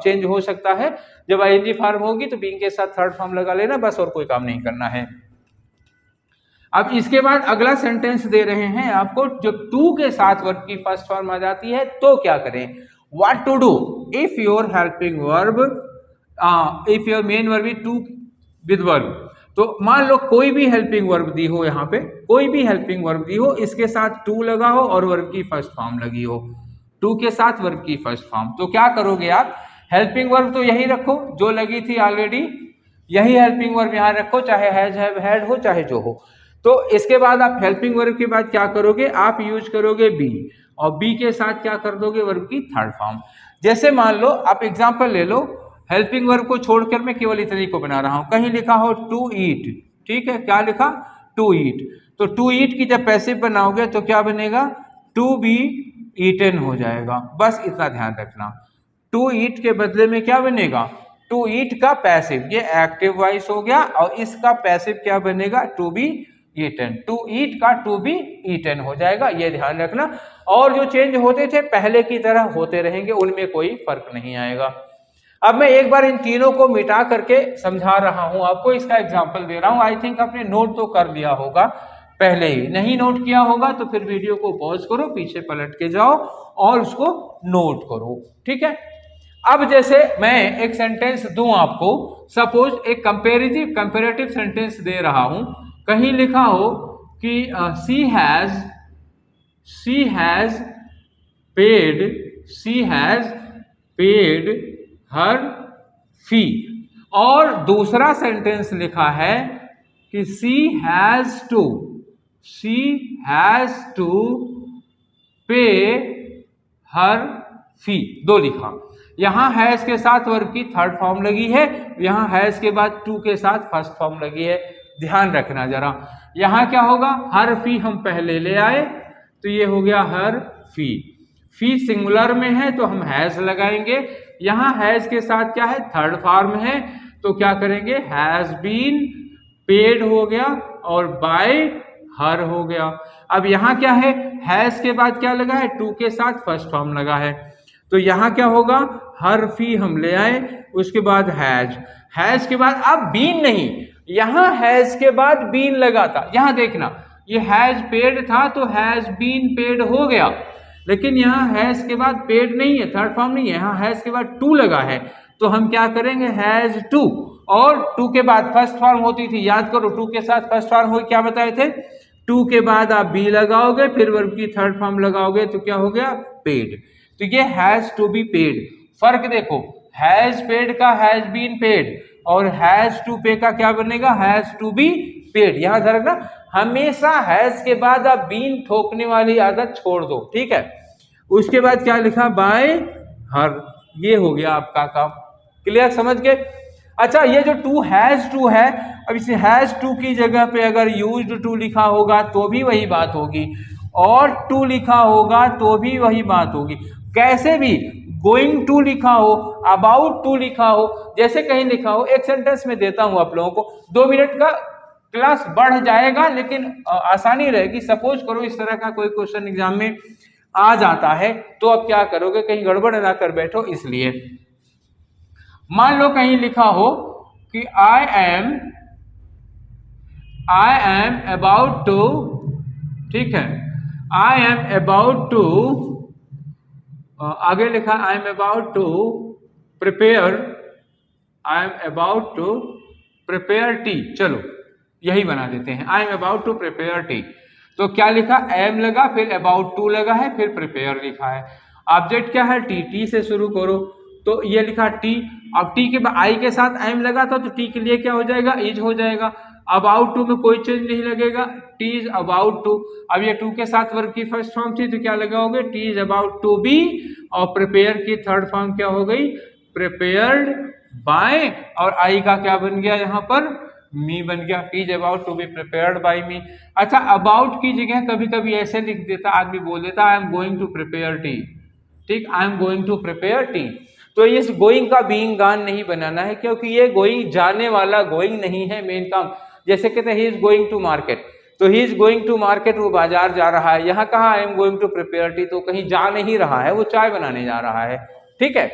चेंज हो सकता है। जब आईएनजी फॉर्म होगी तो बीन के साथ थर्ड फॉर्म लगा लेना बस, और कोई काम नहीं करना है। अब इसके बाद अगला सेंटेंस दे रहे हैं आपको, जो टू के साथ वर्ब की फर्स्ट फॉर्म आ जाती है तो क्या करें, what to do if your helping verb, if your main verb is to with verb. तो मान लो कोई भी हेल्पिंग वर्ब दी हो, यहाँ पे कोई भी हेल्पिंग वर्ब दी हो, इसके साथ टू लगा हो और वर्ब की फर्स्ट फॉर्म लगी हो, टू के साथ वर्ब की फर्स्ट फॉर्म, तो क्या करोगे आप, हेल्पिंग वर्ब तो यही रखो जो लगी थी ऑलरेडी, यही हेल्पिंग वर्ब यहाँ रखो, चाहे हैज हैव हैड हो चाहे जो हो। तो इसके बाद आप हेल्पिंग वर्ब के बाद क्या करोगे, आप यूज करोगे बी, और बी के साथ क्या कर दोगे, वर्ब की थर्ड फॉर्म। जैसे मान लो आप एग्जांपल ले लो, हेल्पिंग वर्ब को छोड़कर मैं केवल इतने को बना रहा हूं, कहीं लिखा हो टू ईट, ठीक है, क्या लिखा, टू ईट, तो टू ईट की जब पैसिव बनाओगे तो क्या बनेगा, टू बी ईटन हो जाएगा, बस इतना ध्यान रखना। टू ईट के बदले में क्या बनेगा, टू ईट का पैसिव, ये एक्टिव वॉइस हो गया, और इसका पैसिव क्या बनेगा, to be eaten, to eat का टू बी ईटन हो जाएगा, ये ध्यान रखना। और जो चेंज होते थे पहले की तरह होते रहेंगे, उनमें कोई फर्क नहीं आएगा। अब मैं एक बार इन तीनों को मिटा करके समझा रहा हूं आपको, इसका एग्जांपल दे रहा हूं। आई थिंक आपने नोट तो कर लिया होगा पहले ही, नहीं नोट किया होगा तो फिर वीडियो को पॉज करो, पीछे पलट के जाओ और उसको नोट करो, ठीक है। अब जैसे मैं एक सेंटेंस दूं आपको, सपोज एक कंपेरेटिव सेंटेंस दे रहा हूं, कहीं लिखा हो कि शी हैज पेड हर फी, और दूसरा सेंटेंस लिखा है कि शी हैज टू पे हर फी, दो लिखा। यहां हैज के साथ वर्ब की थर्ड फॉर्म लगी है, यहां हैज के बाद टू के साथ फर्स्ट फॉर्म लगी है, ध्यान रखना जरा। यहां क्या होगा, हर फी हम पहले ले आए तो ये हो गया हर फी सिंगुलर में है तो हम हैज लगाएंगे, यहां हैज के साथ क्या है, थर्ड फॉर्म है, तो क्या करेंगे, हैज बीन पेड हो गया और बाय हर हो गया। अब यहां क्या है, हैज के बाद क्या लगा है, टू के साथ फर्स्ट फॉर्म लगा है, तो यहां क्या होगा, हर फी हम ले आए, उसके बाद हैज के बाद अब बीन नहीं, यहां हैज के बाद बीन लगा था, यहां देखना ये हैज पेड था तो हैज बीन पेड हो गया, लेकिन यहाँ हैज के बाद पेड नहीं है, थर्ड फॉर्म नहीं है, यहाँ हैज के बाद टू लगा है, तो हम क्या करेंगे, हैज टू, और टू के बाद फर्स्ट फॉर्म होती थी, याद करो टू के साथ फर्स्ट फॉर्म हो क्या बताए थे, टू के बाद आप बी लगाओगे, फिर वर्ब की थर्ड फॉर्म लगाओगे तो क्या हो गया, पेड। तो ये हैज टू बी पेड, फर्क देखो, हैज पेड का हैज बीन पेड और हैज टू पे का क्या बनेगा, हैज टू बी पेड। यहां ध्यान रखना, हमेशा हैज के बाद आप बीन ठोकने वाली आदत छोड़ दो, ठीक है। उसके बाद क्या लिखा, बाय हर, ये हो गया आपका काम, क्लियर, समझ गए। अच्छा, ये जो टू है, अब इसे हैज टू की जगह पे अगर यूज्ड टू लिखा होगा तो भी वही बात होगी, और टू लिखा होगा तो भी वही बात होगी, कैसे भी, गोइंग टू लिखा हो, अबाउट टू लिखा हो, जैसे कहीं लिखा हो। एक सेंटेंस में देता हूं आप लोगों को, 2 मिनट का क्लास बढ़ जाएगा लेकिन आसानी रहेगी। सपोज करो इस तरह का कोई क्वेश्चन एग्जाम में आ जाता है, तो अब क्या करोगे, कहीं गड़बड़ ना कर बैठो, इसलिए मान लो कहीं लिखा हो कि आई एम अबाउट टू, ठीक है, आई एम अबाउट टू, आगे लिखा I am about to prepare tea, चलो यही बना देते हैं, I am about to prepare tea. तो क्या लिखा, एम लगा, फिर अबाउट टू लगा है, फिर प्रिपेयर लिखा है। ऑब्जेक्ट क्या है, टी से शुरू करो, तो ये लिखा टी, अब टी के बाद आई के साथ एम लगा था तो टी के लिए क्या हो जाएगा, इज हो जाएगा। अबाउट टू में कोई चेंज नहीं लगेगा, टी इज अबाउट टू। अब ये टू के साथ वर्ब की फर्स्ट फॉर्म थी तो क्या लगाओगे, tea is about to be, और प्रिपेयर की थर्ड फॉर्म क्या हो गई, प्रिपेयर्ड बाय, और आई का क्या बन गया यहाँ पर, मी बन गया, tea is about to be prepared by me. अच्छा, अबाउट की जगह कभी कभी ऐसे लिख देता आदमी, बोल देता I am going to prepare tea, ठीक, I am going to prepare tea. तो इस गोइंग का बीइंग गान नहीं बनाना है, क्योंकि ये गोइंग जाने वाला गोइंग नहीं है मेन काम। जैसे कहते हैं he is going to market, तो he is going to market, वो बाजार जा रहा है, यहाँ कहा I am going to prepare tea, तो कहीं जा नहीं रहा है, वो चाय बनाने जा रहा है, ठीक है,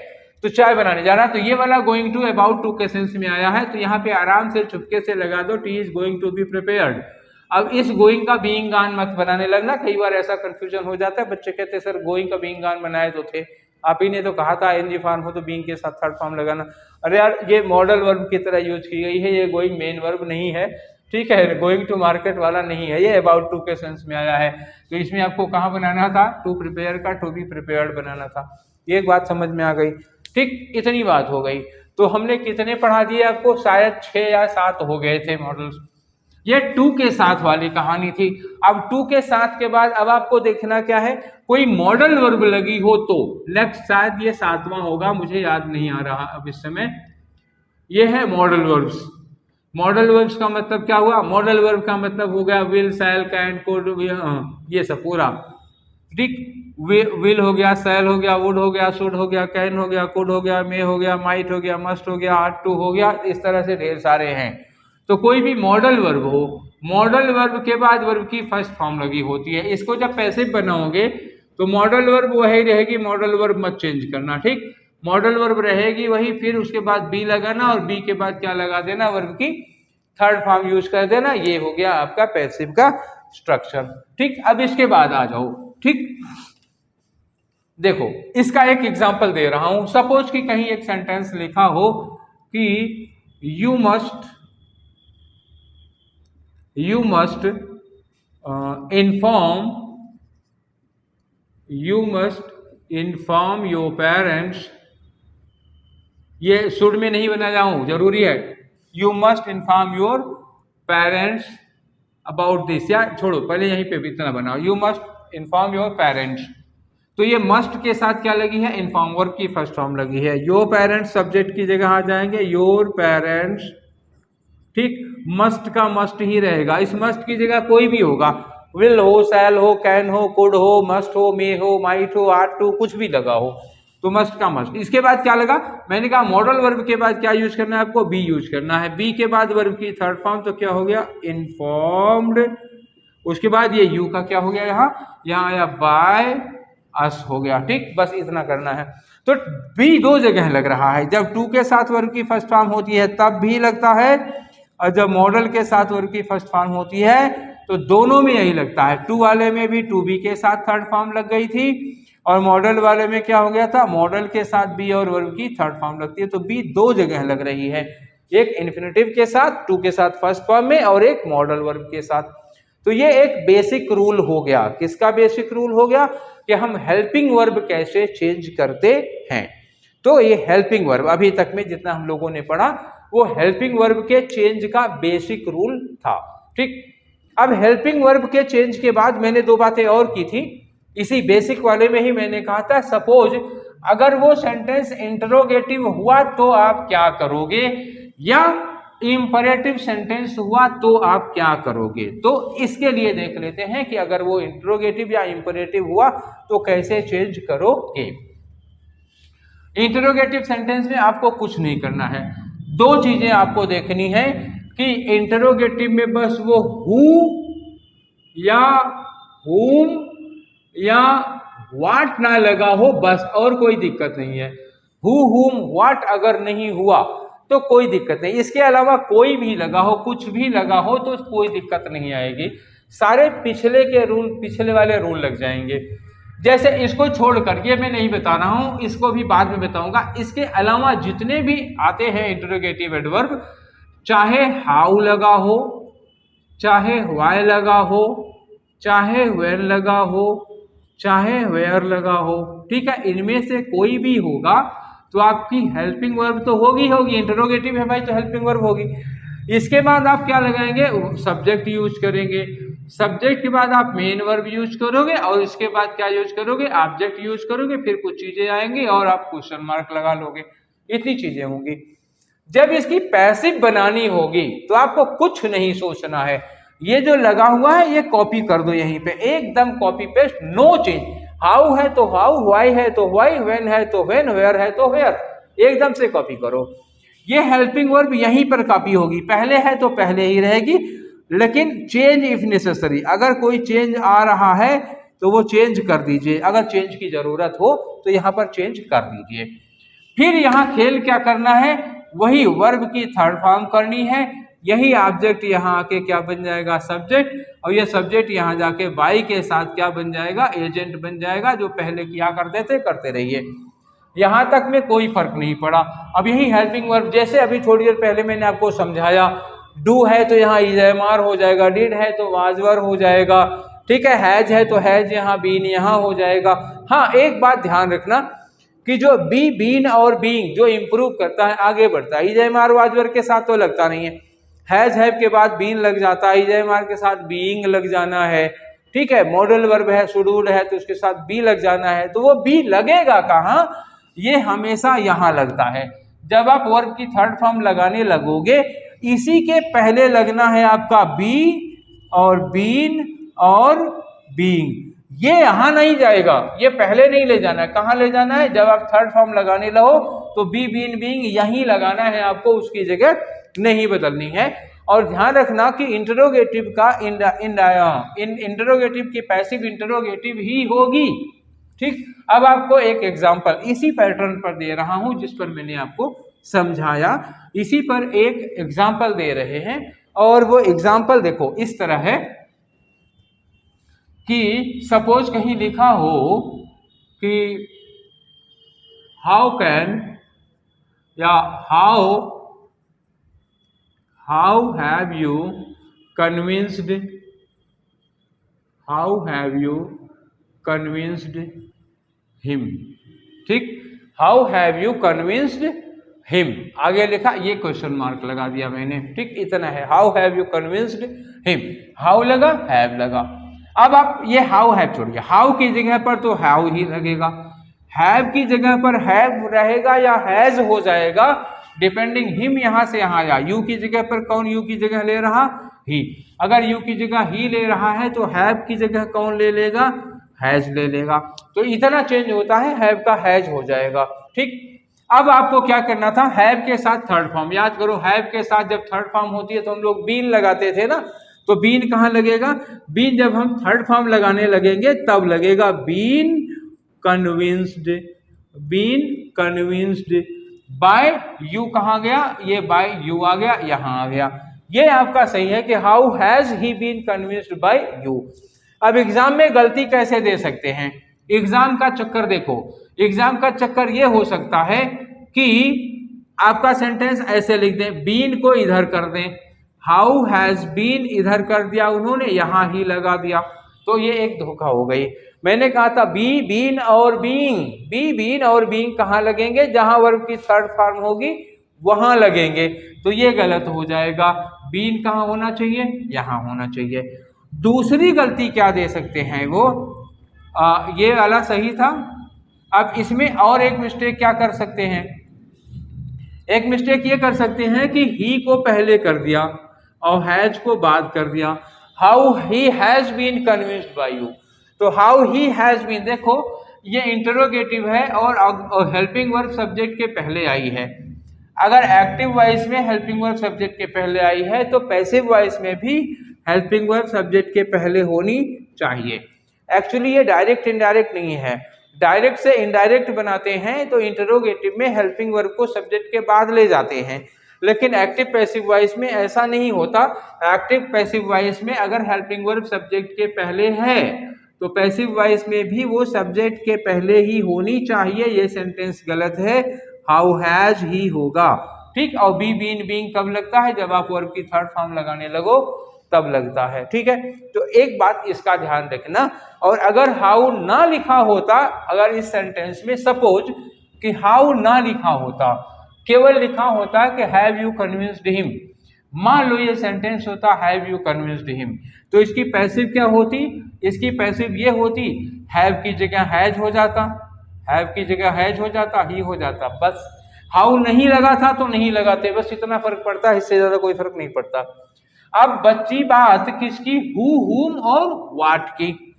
तो चाय बनाने जा रहा है। तो ये वाला गोइंग टू अबाउट टू के सेंस में आया है, तो यहाँ पे आराम से चुपके से लगा दो, tea is going to be prepared. अब इस गोइंग का बीइंग गान मत बनाने लगना, कई बार ऐसा कंफ्यूजन हो जाता है, बच्चे कहते हैं सर गोइंग का बीइंग गान बनाए तो थे, आप ही ने तो कहा था एनजी फॉर्म हो तो बीइंग के साथ थर्ड फॉर्म लगाना। अरे यार, ये मॉडल वर्ब की तरह यूज की गई है, ये गोइंग मेन वर्ब नहीं है, ठीक है, गोइंग टू मार्केट वाला नहीं है, ये अबाउट टू के सेंस में आया है। तो इसमें आपको कहाँ बनाना था, टू प्रिपेयर का टू बी प्रिपेयर्ड बनाना था। ये एक बात समझ में आ गई, ठीक, इतनी बात हो गई। तो हमने कितने पढ़ा दिए आपको, शायद 6 या 7 हो गए थे मॉडल्स। ये टू के साथ वाली कहानी थी। अब टू के साथ के बाद अब आपको देखना क्या है, कोई मॉडल वर्ब लगी हो तो नेक्स्ट, शायद ये 7वां होगा, मुझे याद नहीं आ रहा अब इस समय। ये है मॉडल वर्ब्स। मॉडल वर्ब्स का मतलब क्या हुआ, मॉडल वर्ब का मतलब हो गया विल, शैल, कैन, कुड, ये सब पूरा, ठीक। विल हो गया, शैल हो गया, वुड हो गया, शुड हो गया, कैन हो गया, कुड हो गया, मे हो गया, माइट हो गया, मस्ट हो गया, आट टू हो गया, इस तरह से ढेर सारे हैं। तो कोई भी मॉडल वर्ब हो, मॉडल वर्ब के बाद वर्ब की फर्स्ट फॉर्म लगी होती है। इसको जब पैसिव बनाओगे तो मॉडल वर्ब वही रहेगी, मॉडल वर्ब मत चेंज करना, ठीक। मॉडल वर्ब रहेगी वही, फिर उसके बाद बी लगाना और बी के बाद क्या लगा देना, वर्ब की थर्ड फॉर्म यूज कर देना। ये हो गया आपका पैसिव का स्ट्रक्चर। ठीक, अब इसके बाद आ जाओ। ठीक, देखो इसका एक एग्जांपल दे रहा हूं। सपोज कि कहीं एक सेंटेंस लिखा हो कि you must inform your parents. ये शुड में नहीं बना जाऊं, जरूरी है। You must inform your parents about this, या छोड़ो पहले यहीं पे भी इतना बनाओ, you must inform your parents. तो ये मस्ट के साथ क्या लगी है, इन्फॉर्म, वर्ब की फर्स्ट फॉर्म लगी है। योर पेरेंट्स सब्जेक्ट की जगह आ जाएंगे योर पेरेंट्स। ठीक, मस्ट का मस्ट ही रहेगा, इस मस्ट की जगह कोई भी होगा, विल हो, शैल हो, कैन हो, कुड हो, मस्ट हो, मे हो, माइट हो, आर्ट हो, कुछ भी लगा हो, तो मस्ट का मस्ट। इसके बाद क्या लगा, मैंने कहा मॉडल वर्ब के बाद क्या यूज करना है आपको, बी यूज करना है। बी के बाद वर्ब की थर्ड फॉर्म, तो क्या हो गया, इन्फॉर्म्ड। उसके बाद ये यू का क्या हो गया, यहाँ आया बाय अस हो गया। ठीक, बस इतना करना है। तो बी दो जगह लग रहा है, जब टू के साथ वर्ब की फर्स्ट फॉर्म होती है तब भी लगता है, और जब मॉडल के साथ वर्ब की फर्स्ट फॉर्म होती है तो दोनों में यही लगता है। टू वाले में भी टू बी के साथ थर्ड फॉर्म लग गई थी, और मॉडल वाले में क्या हो गया था, मॉडल के साथ बी और वर्ब की थर्ड फॉर्म लगती है। तो बी दो जगह लग रही है, एक इन्फिनेटिव के साथ, टू के साथ फर्स्ट फॉर्म में, और एक मॉडल वर्ब के साथ। तो ये एक बेसिक रूल हो गया। किसका बेसिक रूल हो गया, कि हम हेल्पिंग वर्ब कैसे चेंज करते हैं। तो ये हेल्पिंग वर्ब अभी तक में जितना हम लोगों ने पढ़ा वो हेल्पिंग वर्ब के चेंज का बेसिक रूल था। ठीक, अब हेल्पिंग वर्ब के चेंज के बाद मैंने दो बातें और की थी। इसी बेसिक वाले में ही मैंने कहा था, सपोज अगर वो सेंटेंस इंटरोगेटिव हुआ तो आप क्या करोगे, या इंपरेटिव सेंटेंस हुआ तो आप क्या करोगे। तो इसके लिए देख लेते हैं कि अगर वो इंटरोगेटिव या इंपरेटिव हुआ तो कैसे चेंज करोगे। इंटरोगेटिव सेंटेंस में आपको कुछ नहीं करना है, दो चीजें आपको देखनी है कि इंटरोगेटिव में बस वो हु या हुम या व्हाट ना लगा हो बस, और कोई दिक्कत नहीं है। हु हुम व्हाट अगर नहीं हुआ तो कोई दिक्कत नहीं, इसके अलावा कोई भी लगा हो, कुछ भी लगा हो तो कोई दिक्कत नहीं आएगी। सारे पिछले के रूल, पिछले वाले रूल लग जाएंगे। जैसे इसको छोड़कर, ये मैं नहीं बता रहा हूं, इसको भी बाद में बताऊंगा। इसके अलावा जितने भी आते हैं इंटरोगेटिव एडवर्ब, चाहे हाउ लगा हो, चाहे व्हाई लगा हो, चाहे व्हेन लगा हो, चाहे वेयर लगा हो, ठीक है, इनमें से कोई भी होगा तो आपकी हेल्पिंग वर्ब तो होगी होगी। इंटरोगेटिव है भाई तो हेल्पिंग वर्ब होगी। इसके बाद आप क्या लगाएंगे, सब्जेक्ट यूज करेंगे। सब्जेक्ट के बाद आप मेन वर्ब यूज करोगे, और इसके बाद क्या यूज करोगे, ऑब्जेक्ट यूज करोगे। फिर कुछ चीजें आएंगी और आप क्वेश्चन मार्क लगा लोगे। इतनी चीजें होंगी। जब इसकी पैसिव बनानी होगी तो आपको कुछ नहीं सोचना है, ये जो लगा हुआ है ये कॉपी कर दो यहीं पे, एकदम copy paste, no change. How है तो हाउ, व्हाई है तो व्हाई, व्हेन है तो व्हेन, वेयर है तो वेयर, एकदम से कॉपी करो। ये हेल्पिंग वर्ब यहीं पर कॉपी होगी, पहले है तो पहले ही रहेगी, लेकिन चेंज इफ नेसेसरी, अगर कोई चेंज आ रहा है तो वो चेंज कर दीजिए, अगर चेंज की जरूरत हो तो यहाँ पर चेंज कर दीजिए। फिर यहाँ खेल क्या करना है, वही वर्ब की थर्ड फॉर्म करनी है। यही ऑब्जेक्ट यहाँ आके क्या बन जाएगा, सब्जेक्ट, और ये सब्जेक्ट यहाँ जाके बाई के साथ क्या बन जाएगा, एजेंट बन जाएगा। जो पहले किया करते थे करते रहिए, यहाँ तक में कोई फर्क नहीं पड़ा। अब यही हेल्पिंग वर्ब, जैसे अभी थोड़ी देर पहले मैंने आपको समझाया, डू है तो यहाँ इज़मार हो जाएगा, डिड है तो वाजवर हो जाएगा, ठीक है, हैज है तो हैज यहाँ बीन यहाँ हो जाएगा। हाँ, एक बात ध्यान रखना कि जो बी, बीन और बीइंग जो इंप्रूव करता है, आगे बढ़ता है, इज़मार वाजवर के साथ तो लगता नहीं है। हैज हैव के बाद बीन लग जाता है, इज़मार के साथ बीइंग लग जाना है, ठीक है। मॉडल वर्ब है, शुडूड है तो उसके साथ बी लग जाना है। तो वो बी लगेगा कहाँ, ये हमेशा यहाँ लगता है। जब आप वर्ब की थर्ड फॉर्म लगाने लगोगे, इसी के पहले लगना है आपका बी और बीन और बीइंग। ये यहाँ नहीं जाएगा, ये पहले नहीं ले जाना है। कहाँ ले जाना है, जब आप थर्ड फॉर्म लगाने लगो तो बी, बीन, बीइंग यहीं लगाना है आपको, उसकी जगह नहीं बदलनी है। और ध्यान रखना कि इंटरोगेटिव का इंटरोगेटिव की पैसिव इंटरोगेटिव ही होगी, ठीक, अब आपको एक एग्जाम्पल इसी पैटर्न पर दे रहा हूं जिस पर मैंने आपको समझाया, इसी पर एक एग्जाम्पल दे रहे हैं। और वो एग्जाम्पल देखो इस तरह है कि सपोज कहीं लिखा हो कि हाउ कैन या how have you convinced him. ठीक, how have you convinced him, आगे लिखा ये क्वेश्चन मार्क लगा दिया मैंने। ठीक, इतना है, how have you convinced him, how लगा हैव लगा। अब आप ये हाउ हैव छोड़िए, हाउ की जगह पर तो हाउ ही लगेगा, हैव की जगह पर हैव रहेगा या हैज हो जाएगा, डिपेंडिंग हिम यहां से यहां आया। यू की जगह पर कौन यू की जगह ले रहा, ही। अगर यू की जगह ही ले रहा है तो हैव की जगह कौन ले लेगा, हैज ले लेगा। तो इतना चेंज होता है, हैव का हैज हो जाएगा। ठीक, अब आपको क्या करना था, हैव के साथ थर्ड फॉर्म, याद करो हैव के साथ जब थर्ड फॉर्म होती है तो हम लोग बीन लगाते थे ना, तो बीन कहाँ लगेगा, बीन जब हम थर्ड फॉर्म लगाने लगेंगे तब लगेगा बीन कन्विंस्ड बाय यू। कहाँ गया ये, बाय यू आ गया, यहां आ गया। ये आपका सही है कि how has he been convinced by you. अब एग्जाम में गलती कैसे दे सकते हैं, एग्जाम का चक्कर देखो, एग्जाम का चक्कर ये हो सकता है कि आपका सेंटेंस ऐसे लिख दें, बीन को इधर कर दें, हाउ हैज बीन इधर कर दिया उन्होंने, यहां ही लगा दिया, तो ये एक धोखा हो गई। मैंने कहा था बी बीन और बीइंग, बी बीन और बीइंग कहाँ लगेंगे, जहां वर्ब की थर्ड फॉर्म होगी वहां लगेंगे, तो ये गलत हो जाएगा। बीन कहाँ होना चाहिए, यहां होना चाहिए। दूसरी गलती क्या दे सकते हैं वो, ये वाला सही था। अब इसमें और एक मिस्टेक क्या कर सकते हैं, एक मिस्टेक ये कर सकते हैं कि ही को पहले कर दिया और हैज को बाद कर दिया। How he has been convinced by you, तो हाउ ही हैज बीन, देखो ये इंटरोगेटिव है और हेल्पिंग वर्ब सब्जेक्ट के पहले आई है। अगर एक्टिव वॉइस में हेल्पिंग वर्ब सब्जेक्ट के पहले आई है तो पैसिव वॉइस में भी हेल्पिंग वर्ब सब्जेक्ट के पहले होनी चाहिए। एक्चुअली ये डायरेक्ट इनडायरेक्ट नहीं है, डायरेक्ट से इनडायरेक्ट बनाते हैं तो इंटरोगेटिव में हेल्पिंग वर्ब को सब्जेक्ट के बाद ले जाते हैं, लेकिन एक्टिव पैसिव वॉइस में ऐसा नहीं होता। एक्टिव पैसिव वॉइस में अगर हेल्पिंग वर्ब सब्जेक्ट के पहले है तो पैसिव वॉइस में भी वो सब्जेक्ट के पहले ही होनी चाहिए। ये सेंटेंस गलत है, हाउ हैज ही होगा। ठीक, और बी बीन बीइंग कब लगता है, जब आप वर्ब की थर्ड फॉर्म लगाने लगो तब लगता है। ठीक है, तो एक बात इसका ध्यान रखना। और अगर हाउ ना लिखा होता, अगर इस सेंटेंस में सपोज कि हाउ ना लिखा होता, केवल लिखा होता कि हैव यू कन्विंस्ड हिम, मान लो ये सेंटेंस होता हैव यू कन्विंस्ड हिम, तो इसकी पैसिव क्या होती, इसकी पैसिव ये होती हैव की जगह हैज हो जाता, हैव की जगह हैज हो जाता, ही हो जाता, बस। हाउ नहीं लगा था तो नहीं लगाते, बस इतना फर्क पड़ता है, इससे ज्यादा कोई फर्क नहीं पड़ता। अब बच्ची बात किसकी, हु हुम और व्हाट की,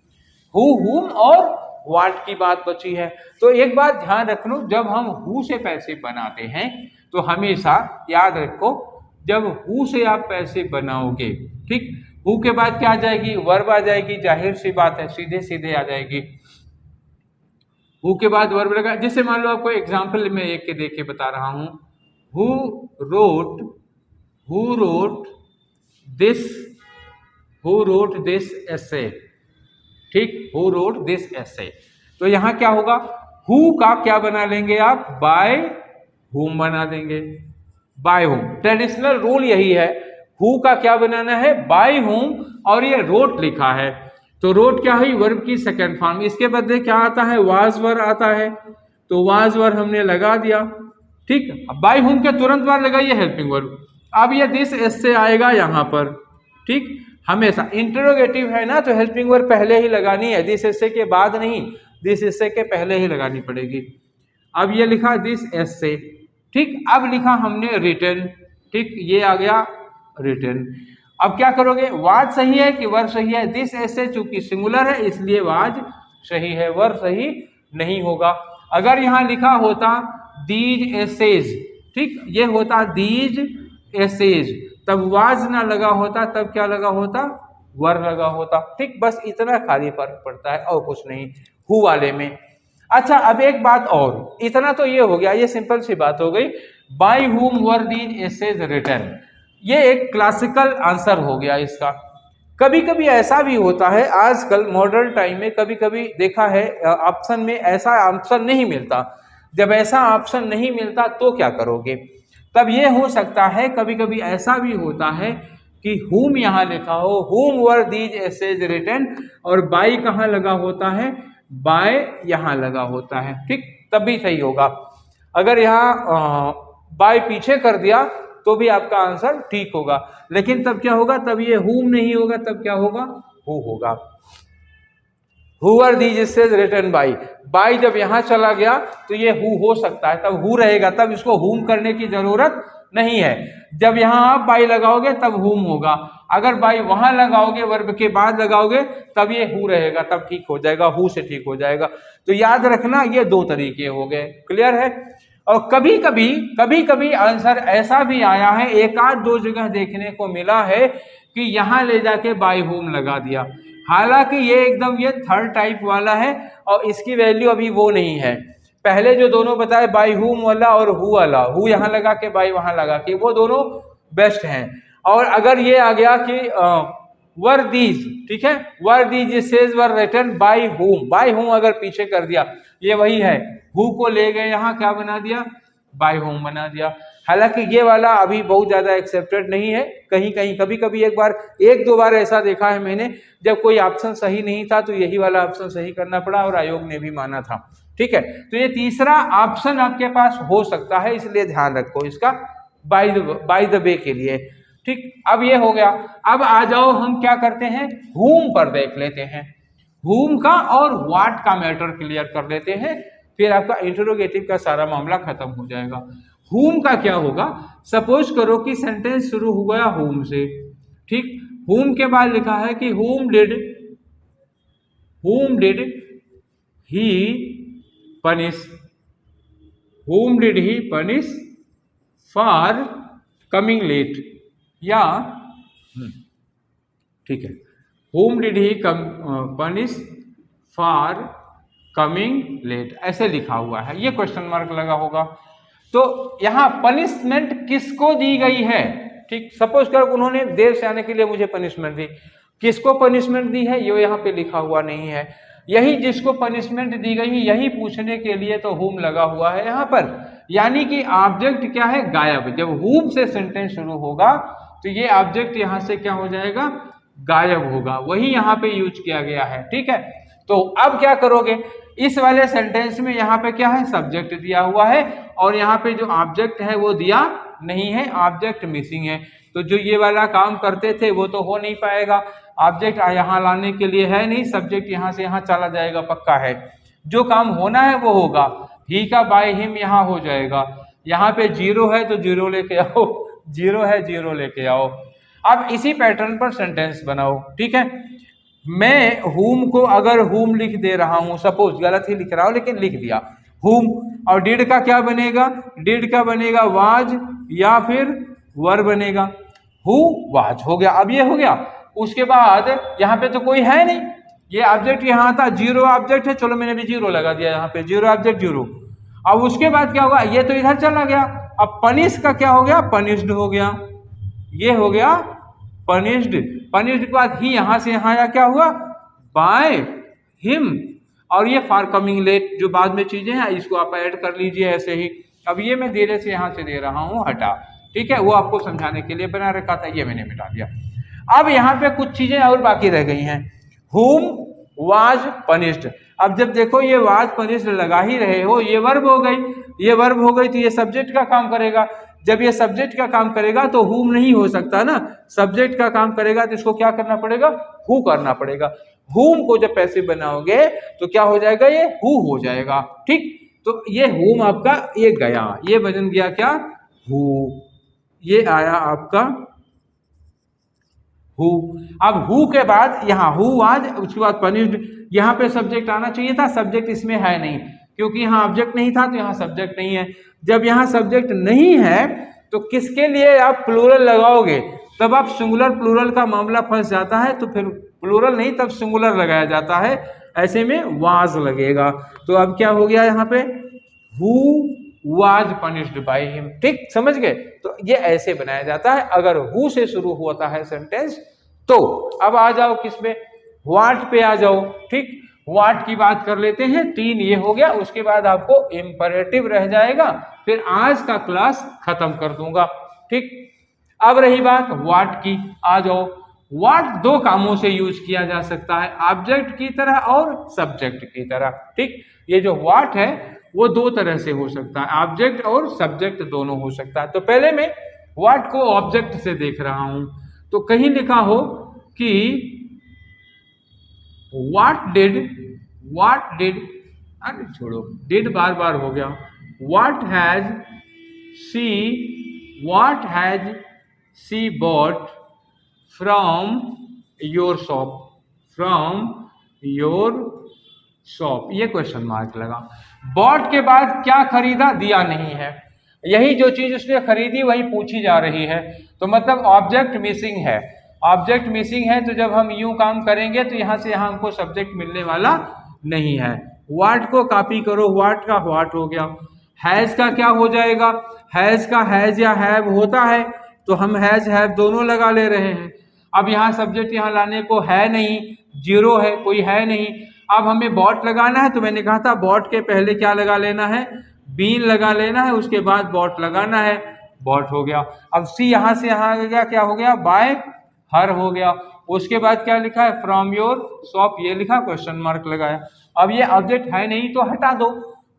हु हुम और व्हाट की बात बची है। तो एक बात ध्यान रख लो, जब हम हु से पैसिव बनाते हैं तो हमेशा याद रखो, जब हु से आप पैसिव बनाओगे, ठीक, हु के बाद क्या आ जाएगी, वर्ब आ जाएगी, जाहिर सी बात है, सीधे सीधे आ जाएगी। हु के बाद वर्ब लगा, जैसे मान लो आपको एग्जाम्पल में एक के देख के बता रहा हूं, हु रोट दिस एसे, ठीक, हु रोट दिस एसे, तो यहां क्या होगा, हु का क्या बना लेंगे आप, बाय हुम बना देंगे, बाय हुम। ट्रेडिशनल रूल यही है, हु का क्या बनाना है, बाय हुम, और ये रोट लिखा है तो रोट क्या हुई, वर्ब की सेकंड फॉर्म, इसके बदले क्या आता है, वाज वर आता है, तो वाज वर हमने लगा दिया। ठीक, बाय हुम के तुरंत बाद लगाइए हेल्पिंग वर्ब। अब ये दिस एसे आएगा यहां पर, ठीक, हमेशा इंटरोगेटिव है ना तो हेल्पिंग वर्ब पहले ही लगानी है, दिस एसे के बाद नहीं, दिस एसे के पहले ही लगानी पड़ेगी। अब ये लिखा दिस एसे, ठीक, अब लिखा हमने रिटन, ठीक, ये आ गया रिटन। अब क्या करोगे, वाज सही है कि वर्ब सही है, दिस एसे चूंकि सिंगुलर है इसलिए वाज सही है, वर्ब सही नहीं होगा। अगर यहां लिखा होता दीज एसेज, ठीक, ये होता दीज एसेज, तब वाज ना लगा होता, तब क्या लगा होता, वर्ब लगा होता। ठीक, बस इतना खाली फर्क पड़ता है और कुछ नहीं हु वाले में। अच्छा, अब एक बात और, इतना तो ये हो गया, ये सिंपल सी बात हो गई, by whom were these essays written, ये एक क्लासिकल आंसर हो गया इसका। कभी कभी ऐसा भी होता है, आजकल मॉडर्न टाइम में कभी कभी देखा है ऑप्शन में ऐसा ऑप्शन नहीं मिलता। जब ऐसा ऑप्शन नहीं मिलता तो क्या करोगे? तब ये हो सकता है, कभी कभी ऐसा भी होता है कि हुम यहाँ लिखा हो, हुम वर दीज एसेज रिटन, और बाय कहाँ लगा होता है, बाय यहाँ लगा होता है, ठीक, तब भी सही होगा। अगर यहाँ बाय पीछे कर दिया तो भी आपका आंसर ठीक होगा, लेकिन तब क्या होगा, तब ये हुम नहीं होगा, तब क्या होगा, हु होगा। Whoever these essays written by, by जब यहां चला गया तो ये हु हो सकता है, तब हु रहेगा, तब इसको हुम करने की जरूरत नहीं है। जब यहां आप बाय लगाओगे तब हुम होगा, अगर बाय वहां लगाओगे, वर्ब के बाद लगाओगे, तब ये हु रहेगा, तब ठीक हो जाएगा, हु से ठीक हो जाएगा। तो याद रखना, ये दो तरीके हो गए, क्लियर है। और कभी कभी आंसर ऐसा भी आया है, एक आध दो जगह देखने को मिला है कि यहां ले जाके बाय होम लगा दिया, हालांकि ये एकदम ये थर्ड टाइप वाला है और इसकी वैल्यू अभी वो नहीं है। पहले जो दोनों बताए, बाय हुम वाला और हु वाला, हु यहां लगा के बाय वहां लगा के, वो दोनों बेस्ट हैं। और अगर ये आ गया कि वर दीज, ठीक है, were these says were written by whom, by whom अगर पीछे कर दिया, ये वही है, हु को ले गए यहाँ क्या बना दिया, बाय होम बना दिया। हालांकि ये वाला अभी बहुत ज्यादा एक्सेप्टेड नहीं है, कहीं कहीं कभी कभी एक दो बार ऐसा देखा है मैंने, जब कोई ऑप्शन सही नहीं था तो यही वाला ऑप्शन सही करना पड़ा और आयोग ने भी माना था, ठीक है। तो ये तीसरा ऑप्शन आपके पास हो सकता है, इसलिए ध्यान रखो इसका, बाय द वे के लिए, ठीक। अब ये हो गया, अब आ जाओ हम क्या करते हैं, हुम पर देख लेते हैं, हुम का और व्हाट का मैटर क्लियर कर लेते हैं, फिर आपका इंटरोगेटिव का सारा मामला खत्म हो जाएगा। हुम का क्या होगा, सपोज करो कि सेंटेंस शुरू हो गया हुम से, ठीक, हुम के बाद लिखा है कि whom did he punish, whom did he punish for coming late, या ठीक है, whom did he punish for coming late, ऐसे लिखा हुआ है, ये क्वेश्चन मार्क लगा होगा। तो यहाँ पनिशमेंट किसको दी गई है, ठीक, सपोज कर उन्होंने देर से आने के लिए मुझे पनिशमेंट दी, किसको पनिशमेंट दी है ये यहाँ पे लिखा हुआ नहीं है, यही जिसको पनिशमेंट दी गई है यही पूछने के लिए तो हुम लगा हुआ है यहाँ पर, यानी कि ऑब्जेक्ट क्या है, गायब। जब हुम से सेंटेंस शुरू होगा तो ये ऑब्जेक्ट यहाँ से क्या हो जाएगा, गायब होगा, वही यहाँ पे यूज किया गया है, ठीक है। तो अब क्या करोगे, इस वाले सेंटेंस में यहाँ पे क्या है, सब्जेक्ट दिया हुआ है और यहाँ पे जो ऑब्जेक्ट है वो दिया नहीं है, ऑब्जेक्ट मिसिंग है, तो जो ये वाला काम करते थे वो तो हो नहीं पाएगा, ऑब्जेक्ट यहाँ लाने के लिए है नहीं, सब्जेक्ट यहाँ से यहाँ चला जाएगा, पक्का है। जो काम होना है वो होगा, ही का बाय हिम यहाँ हो जाएगा, यहाँ पे जीरो है तो जीरो लेके आओ, जीरो है जीरो लेके आओ। अब इसी पैटर्न पर सेंटेंस बनाओ, ठीक है। मैं हुम को अगर हुम लिख दे रहा हूं, सपोज गलत ही लिख रहा हूं लेकिन लिख दिया हुम, और डिड का क्या बनेगा, डिड का बनेगा वाज या फिर वर बनेगा, हु वाज हो गया। अब ये हो गया, उसके बाद यहाँ पे तो कोई है नहीं, ये ऑब्जेक्ट यहाँ था, जीरो ऑब्जेक्ट है, चलो मैंने भी जीरो लगा दिया यहाँ पे, जीरो ऑब्जेक्ट जीरो। अब उसके बाद क्या होगा, ये तो इधर चला गया, अब पनिश का क्या हो गया, पनिश्ड हो गया, ये हो गया पनिश्ड, पनिश्ड के बाद ही यहाँ से यहाँ आया, क्या हुआ, बाय हिम, और ये फॉर कमिंग लेट जो बाद में चीजें हैं इसको आप ऐड कर लीजिए ऐसे ही। अब ये मैं धीरे से यहाँ से दे रहा हूँ हटा, ठीक है, वो आपको समझाने के लिए बना रखा था, ये मैंने मिटा दिया। अब यहाँ पे कुछ चीजें और बाकी रह गई हैं, हुम वाज पनिश्ड। अब जब देखो ये वाज पनिश्ड लगा ही रहे हो, ये वर्ब हो गई, ये वर्ब हो गई तो ये सब्जेक्ट का काम करेगा, जब ये सब्जेक्ट का काम करेगा तो हुम नहीं हो सकता ना, सब्जेक्ट का काम करेगा तो इसको क्या करना पड़ेगा, हु करना पड़ेगा। हुम को जब पैसिव बनाओगे तो क्या हो जाएगा, ये हु हो जाएगा, ठीक। तो ये हुम आपका ये गया, ये बन गया क्या, हु, ये आया आपका हु। अब हु के बाद यहाँ हु वाज, उसके बाद पनिश्ड, यहाँ पे सब्जेक्ट आना चाहिए था, सब्जेक्ट इसमें है नहीं क्योंकि यहाँ ऑब्जेक्ट नहीं था तो यहाँ सब्जेक्ट नहीं है। जब यहाँ सब्जेक्ट नहीं है तो किसके लिए आप प्लूरल लगाओगे, तब आप सिंगुलर प्लूरल का मामला फंस जाता है, तो फिर प्लूरल नहीं तब सिंगुलर लगाया जाता है, ऐसे में वाज लगेगा। तो अब क्या हो गया यहाँ पे, who was punished by him. ठीक, समझ गए? तो ये ऐसे बनाया जाता है अगर हु से शुरू होता है सेंटेंस तो। अब आ जाओ किसमें, व्हाट पे आ जाओ। ठीक, व्हाट की बात कर लेते हैं, 3 ये हो गया, उसके बाद आपको इंपरेटिव रह जाएगा, फिर आज का क्लास खत्म कर दूंगा। ठीक, अब रही बात व्हाट की, आ जाओ। व्हाट 2 कामों से यूज किया जा सकता है, ऑब्जेक्ट की तरह और सब्जेक्ट की तरह। ठीक, ये जो व्हाट है वो 2 तरह से हो सकता है, ऑब्जेक्ट और सब्जेक्ट दोनों हो सकता है। तो पहले मैं व्हाट को ऑब्जेक्ट से देख रहा हूं, तो कहीं लिखा हो कि व्हाट डिड, अरे छोड़ो, डिड बार बार हो गया। What has she bought from your shop, ये क्वेश्चन मार्क लगा। बॉट के बाद क्या खरीदा, दिया नहीं है, यही जो चीज उसने खरीदी वही पूछी जा रही है, तो मतलब ऑब्जेक्ट मिसिंग है। ऑब्जेक्ट मिसिंग है तो जब हम यूं काम करेंगे तो यहां से यहां हमको सब्जेक्ट मिलने वाला नहीं है। व्हाट को कॉपी करो, व्हाट का व्हाट हो गया। हैज का क्या हो जाएगा, हैज का हैज या हैव होता है तो हम हैज हैव दोनों लगा ले रहे हैं। अब यहाँ सब्जेक्ट यहाँ लाने को है नहीं, जीरो है, कोई है नहीं। अब हमें बॉट लगाना है तो मैंने कहा था बॉट के पहले क्या लगा लेना है, बीन लगा लेना है, उसके बाद बॉट लगाना है, बॉट हो गया। अब सी यहाँ से यहाँ आ गया, क्या हो गया, बाय हर हो गया। उसके बाद क्या लिखा है, फ्रॉम योर शॉप, ये लिखा, क्वेश्चन मार्क लगाया। अब ये ऑब्जेक्ट है नहीं तो हटा दो,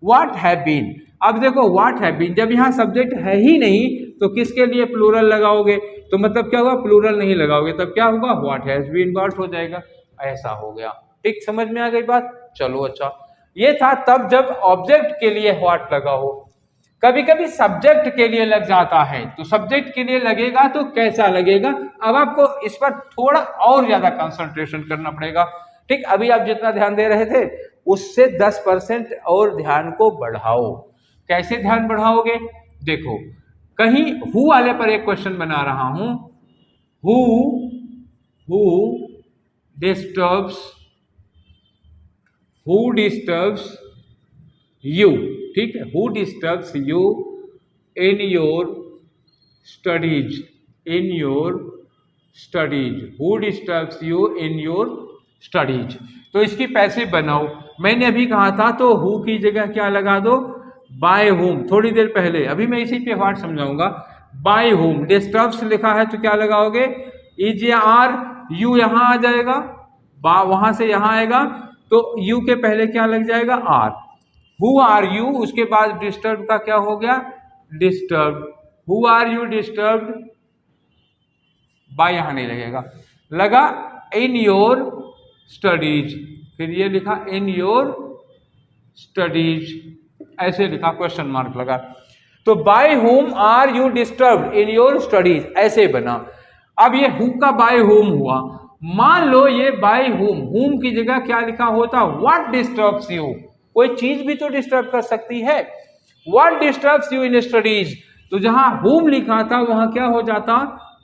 व्हाट हैव बीन। अब देखो व्हाट हैव बीन, जब यहाँ सब्जेक्ट है ही नहीं तो किसके लिए प्लूरल लगाओगे, तो मतलब क्या होगा, प्लूरल नहीं लगाओगे तब क्या होगा, व्हाट हैज बीन व्हाट हो जाएगा, ऐसा हो गया। ठीक, समझ में आ गई बात? चलो अच्छा, ये था तब जब ऑब्जेक्ट के लिए व्हाट लगा हो। कभी कभी सब्जेक्ट के लिए लग जाता है, तो सब्जेक्ट के लिए लगेगा तो कैसा लगेगा, अब आपको इस पर थोड़ा और ज्यादा कंसंट्रेशन करना पड़ेगा। ठीक, अभी आप जितना ध्यान दे रहे थे उससे 10% और ध्यान को बढ़ाओ। कैसे ध्यान बढ़ाओगे, देखो कहीं हु वाले पर एक क्वेश्चन बना रहा हूं, हु डिस्टर्ब्स यू। ठीक है, who disturbs you in your studies, who disturbs you in your studies. तो इसकी पैसे बनाओ, मैंने अभी कहा था तो हु की जगह क्या लगा दो, बाय होम, थोड़ी देर पहले, अभी मैं इसी पे व्हाट समझाऊंगा। बाय होम, डिस्टर्ब्स लिखा है तो क्या लगाओगे, इज या आर, यू यहां आ जाएगा, वहां से यहां आएगा तो यू के पहले क्या लग जाएगा, आर। हु आर यू, उसके बाद डिस्टर्ब का क्या हो गया, disturb. Who are you disturbed, by यहां नहीं लगेगा, लगा इन योर स्टडीज, फिर ये लिखा इन योर स्टडीज, ऐसे लिखा, क्वेश्चन मार्क लगा। तो by whom are you disturbed in your studies, ऐसे बना। अब ये हु का बाय होम हुआ, मान लो ये बाय होम की जगह क्या लिखा होता, व्हाट डिस्टर्ब्स यू, कोई चीज भी तो डिस्टर्ब कर सकती है, what disturbs you in studies, तो जहां होम लिखा था वहां क्या हो जाता,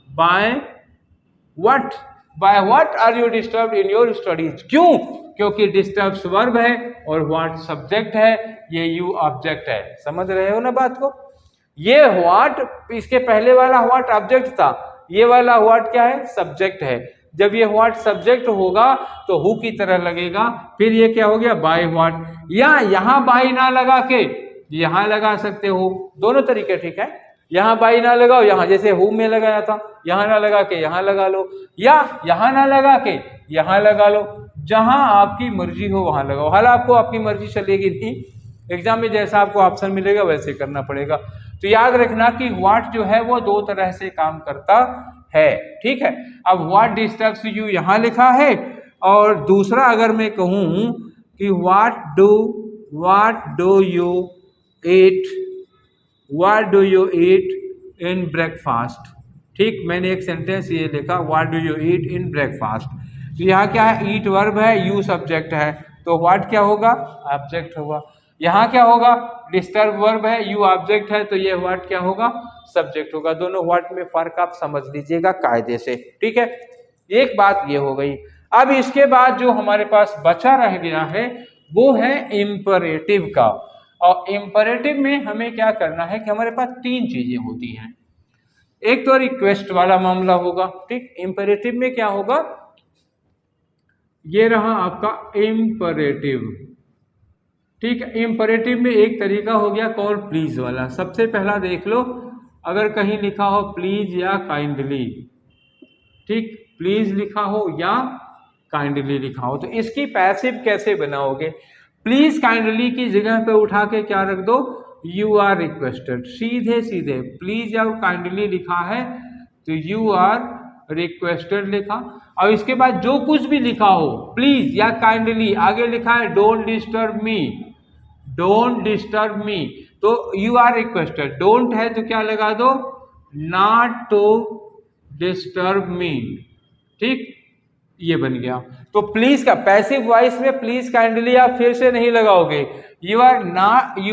by what are you disturbed in your studies. क्यों, क्योंकि डिस्टर्ब्स वर्ब है और व्हाट सब्जेक्ट है, ये यू ऑब्जेक्ट है। समझ रहे हो ना बात को, ये व्हाट, इसके पहले वाला व्हाट ऑब्जेक्ट था, ये वाला व्हाट क्या है, सब्जेक्ट है। जब ये व्हाट सब्जेक्ट होगा तो हु की तरह लगेगा, फिर ये क्या हो गया, बाय व्हाट, या यहां बाय ना लगा के यहां लगा सकते हो, दोनों तरीके ठीक है। यहां बाय ना लगाओ, यहां जैसे हु में लगाया था, यहां ना लगा के यहां लगा लो, या यहां ना लगा के यहां लगा लो, जहां आपकी मर्जी हो वहां लगाओ। हाल आपको अपनी मर्जी चलेगी नहीं, एग्जाम में जैसा आपको ऑप्शन मिलेगा वैसे करना पड़ेगा। तो याद रखना कि व्हाट जो है वो 2 तरह से काम करता है, ठीक है। अब व्हाट डिस्टर्ब्स यू यहां लिखा है, और दूसरा अगर मैं कहूं कि what do you eat in breakfast, ठीक, मैंने एक सेंटेंस ये लिखा, what do you eat in breakfast, तो यहाँ क्या है, ईट वर्ब है, यू सब्जेक्ट है, तो व्हाट क्या होगा, ऑब्जेक्ट होगा। यहाँ क्या होगा, डिस्टर्ब वर्ब है, यू ऑब्जेक्ट है, तो ये व्हाट क्या होगा, सब्जेक्ट होगा। दोनों व्हाट में फर्क आप समझ लीजिएगा कायदे से, ठीक है। एक बात ये हो गई। अब इसके बाद जो हमारे पास बचा रह गया है वो है इम्परेटिव का। और इम्परेटिव में हमें क्या करना है कि हमारे पास तीन चीजें होती हैं। एक तो रिक्वेस्ट वाला मामला होगा, ठीक। इम्परेटिव में क्या होगा, ये रहा आपका इम्परेटिव, ठीक है। इम्परेटिव में एक तरीका हो गया कॉल प्लीज वाला। सबसे पहला देख लो, अगर कहीं लिखा हो प्लीज या काइंडली, ठीक, प्लीज लिखा हो या काइंडली लिखा हो, तो इसकी पैसिव कैसे बनाओगे। प्लीज काइंडली की जगह पे उठा के क्या रख दो, यू आर रिक्वेस्टेड, सीधे सीधे। प्लीज या काइंडली लिखा है तो यू आर रिक्वेस्टेड लिखा। और इसके बाद जो कुछ भी लिखा हो प्लीज या काइंडली, आगे लिखा है don't disturb me, don't disturb me, तो यू आर रिक्वेस्टेड। डोंट है तो क्या लगा दो, नॉट टू डिस्टर्ब मी, ठीक, ये बन गया। तो प्लीज का पैसिव वॉइस में प्लीज काइंडली आप फिर से नहीं लगाओगे, you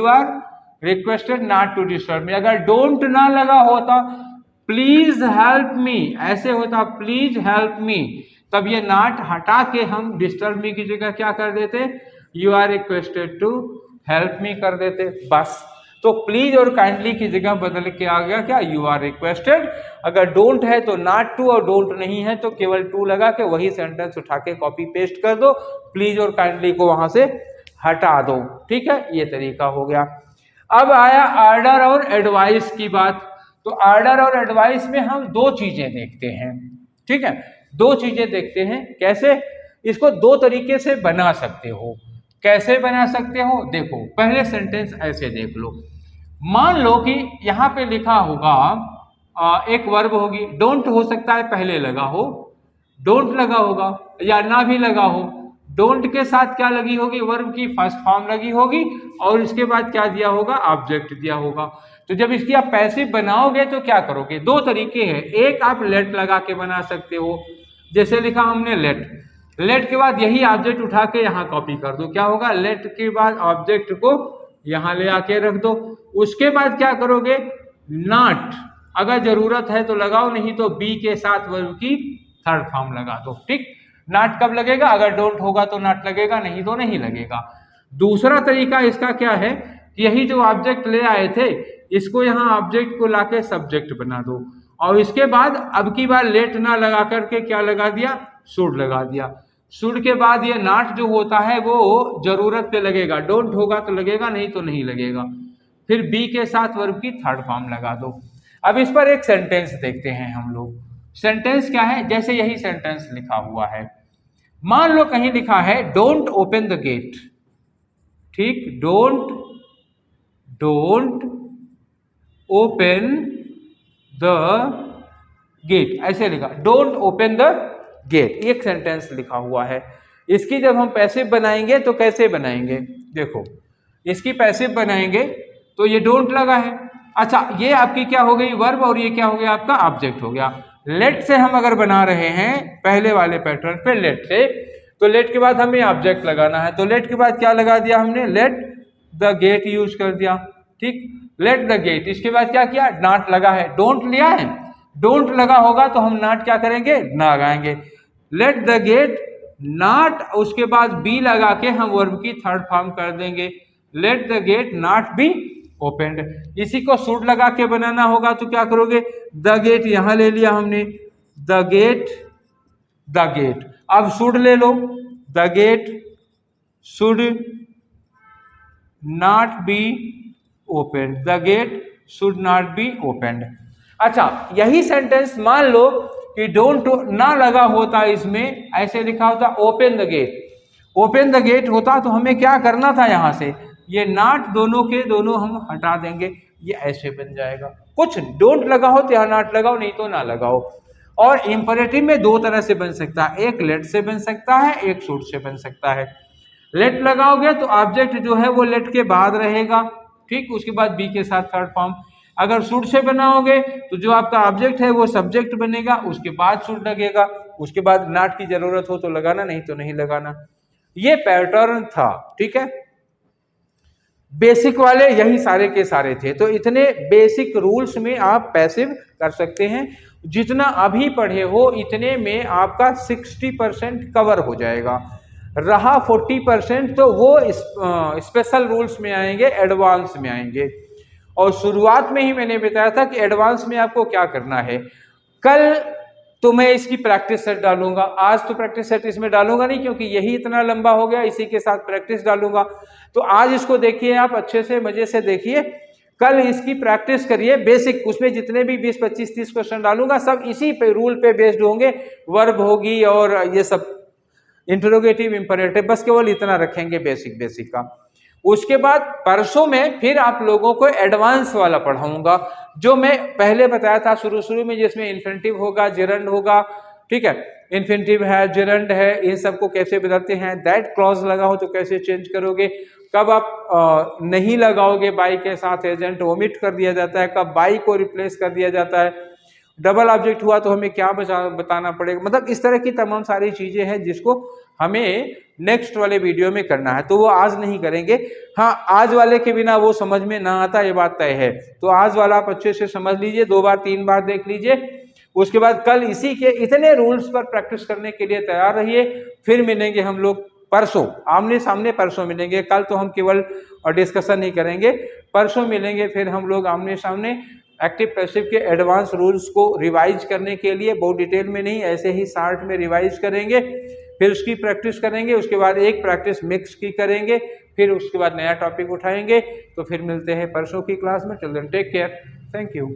are requested not to disturb me. अगर डोंट ना लगा होता प्लीज हेल्प मी ऐसे होता, प्लीज हेल्प मी, तब ये नॉट हटा के हम डिस्टर्ब मी की जगह क्या कर देते, you are requested to help me कर देते, बस। तो प्लीज और काइंडली की जगह बदल के आ गया क्या, यू आर रिक्वेस्टेड। अगर डोंट है तो नॉट टू, और डोंट नहीं है तो केवल टू लगा के वही सेंटेंस उठा के कॉपी पेस्ट कर दो, प्लीज और काइंडली को वहां से हटा दो, ठीक है। ये तरीका हो गया। अब आया ऑर्डर और एडवाइस की बात। तो ऑर्डर और एडवाइस में हम दो चीजें देखते हैं, ठीक है, दो चीजें देखते हैं। कैसे, इसको दो तरीके से बना सकते हो। कैसे बना सकते हो, देखो पहले सेंटेंस ऐसे देख लो। मान लो कि यहाँ पे लिखा होगा एक वर्ब होगी, डोंट हो सकता है पहले लगा हो, डोंट लगा होगा या ना भी लगा हो। डोंट के साथ क्या लगी होगी, वर्ब की फर्स्ट फॉर्म लगी होगी, और इसके बाद क्या दिया होगा, ऑब्जेक्ट दिया होगा। तो जब इसकी आप पैसिव बनाओगे तो क्या करोगे, दो तरीके हैं। एक आप लेट लगा के बना सकते हो, जैसे लिखा हमने लेट, लेट के बाद यही ऑब्जेक्ट उठा के यहाँ कॉपी कर दो, क्या होगा, लेट के बाद ऑब्जेक्ट को यहाँ ले आके रख दो। उसके बाद क्या करोगे, नॉट, अगर जरूरत है तो लगाओ, नहीं तो बी के साथ वर्ब की थर्ड फॉर्म लगा दो, ठीक। नॉट कब लगेगा, अगर डोंट होगा तो नॉट लगेगा, नहीं तो नहीं लगेगा। दूसरा तरीका इसका क्या है, यही जो ऑब्जेक्ट ले आए थे इसको यहाँ ऑब्जेक्ट को लाके सब्जेक्ट बना दो, और इसके बाद अब की बार लेट ना लगा करके क्या लगा दिया, शुड लगा दिया। शुड के बाद ये नॉट जो होता है वो जरूरत पे लगेगा, डोंट होगा तो लगेगा, नहीं तो नहीं लगेगा। फिर बी के साथ वर्ब की थर्ड फॉर्म लगा दो। अब इस पर एक सेंटेंस देखते हैं हम लोग। सेंटेंस क्या है, जैसे यही सेंटेंस लिखा हुआ है, मान लो कहीं लिखा है डोंट ओपन द गेट, ठीक, डोंट ओपन द गेट ऐसे लिखा, डोंट ओपन द गेट, एक सेंटेंस लिखा हुआ है। इसकी जब हम पैसिव बनाएंगे तो कैसे बनाएंगे, देखो इसकी पैसिव बनाएंगे तो ये डोंट लगा है, अच्छा ये आपकी क्या हो गई, वर्ब, और ये क्या हो गया, आपका ऑब्जेक्ट हो गया। लेट से हम अगर बना रहे हैं पहले वाले पैटर्न पे लेट से, तो लेट के बाद हमें ऑब्जेक्ट लगाना है, तो लेट के बाद क्या लगा दिया हमने, लेट द गेट यूज कर दिया, ठीक, लेट द गेट। इसके बाद क्या किया, नॉट लगा है, डोंट लिया है, डोंट लगा होगा तो हम नॉट क्या करेंगे, ना लगाएंगे। लेट द गेट नॉट, उसके बाद बी लगा के हम वर्ब की थर्ड फॉर्म कर देंगे, let the gate not be opened. इसी को शुड लगा के बनाना होगा तो क्या करोगे, द गेट यहां ले लिया हमने, द गेट, अब शुड ले लो, the gate should not be opened, the gate should not be opened. अच्छा यही सेंटेंस मान लो कि डोंट ना लगा होता, इसमें ऐसे लिखा होता open the gate, open the gate होता तो हमें क्या करना था, यहां से ये नॉट दोनों के दोनों हम हटा देंगे, ये ऐसे बन जाएगा। कुछ डोंट लगा हो तो यहाँ नॉट लगाओ, नहीं तो ना लगाओ। और इंपरेटिव में दो तरह से बन सकता है, एक लेट से बन सकता है, एक शुड से बन सकता है। लेट लगाओगे तो ऑब्जेक्ट जो है वो लेट के बाद रहेगा, ठीक, उसके बाद बी के साथ थर्ड फॉर्म। अगर शुड से बनाओगे तो जो आपका ऑब्जेक्ट है वो सब्जेक्ट बनेगा, उसके बाद शुड लगेगा, उसके बाद नॉट की जरूरत हो तो लगाना, नहीं तो नहीं लगाना। ये पैटर्न था, ठीक है। बेसिक वाले यही सारे के सारे थे। तो इतने बेसिक रूल्स में आप पैसिव कर सकते हैं। जितना अभी पढ़े हो इतने में आपका 60% कवर हो जाएगा। रहा 40% तो वो स्पेशल रूल्स में आएंगे, एडवांस में आएंगे। और शुरुआत में ही मैंने बताया था कि एडवांस में आपको क्या करना है। कल तो मैं इसकी प्रैक्टिस सेट डालूंगा, आज तो प्रैक्टिस सेट इसमें डालूंगा नहीं क्योंकि यही इतना लंबा हो गया, इसी के साथ प्रैक्टिस डालूंगा। तो आज इसको देखिए, आप अच्छे से मजे से देखिए, कल इसकी प्रैक्टिस करिए बेसिक। उसमें जितने भी 20, 25, 30 क्वेश्चन डालूंगा सब इसी पे रूल पे बेस्ड होंगे। वर्ब होगी और ये सब इंटरोगेटिव, इंपरेटिव, बस केवल इतना रखेंगे बेसिक बेसिक का। उसके बाद परसों में फिर आप लोगों को एडवांस वाला पढ़ाऊंगा, जो मैं पहले बताया था शुरू में, जिसमें इन्फिनिटिव होगा, जेरंड होगा, ठीक है, इन्फिनिटिव है, जेरंड है, इन सबको कैसे बदलते हैं, दैट क्लॉज लगा हो तो कैसे चेंज करोगे, कब आप नहीं लगाओगे बाई के साथ एजेंट, ओमिट कर दिया जाता है, कब बाई को रिप्लेस कर दिया जाता है, डबल ऑब्जेक्ट हुआ तो हमें क्या बताना पड़ेगा। मतलब इस तरह की तमाम सारी चीजें हैं जिसको हमें नेक्स्ट वाले वीडियो में करना है, तो वो आज नहीं करेंगे। हाँ, आज वाले के बिना वो समझ में ना आता, ये बात तय है। तो आज वाला आप अच्छे से समझ लीजिए, 2 बार 3 बार देख लीजिए। उसके बाद कल इसी के इतने रूल्स पर प्रैक्टिस करने के लिए तैयार रहिए। फिर मिलेंगे हम लोग परसों, आमने सामने परसों मिलेंगे। कल तो हम केवल डिस्कशन ही करेंगे, परसों मिलेंगे फिर हम लोग आमने सामने एक्टिव पैसिव के एडवांस रूल्स को रिवाइज करने के लिए। बहुत डिटेल में नहीं, ऐसे ही शार्ट में रिवाइज करेंगे, फिर उसकी प्रैक्टिस करेंगे। उसके बाद एक प्रैक्टिस मिक्स की करेंगे, फिर उसके बाद नया टॉपिक उठाएंगे। तो फिर मिलते हैं परसों की क्लास में। Till then take care, thank you.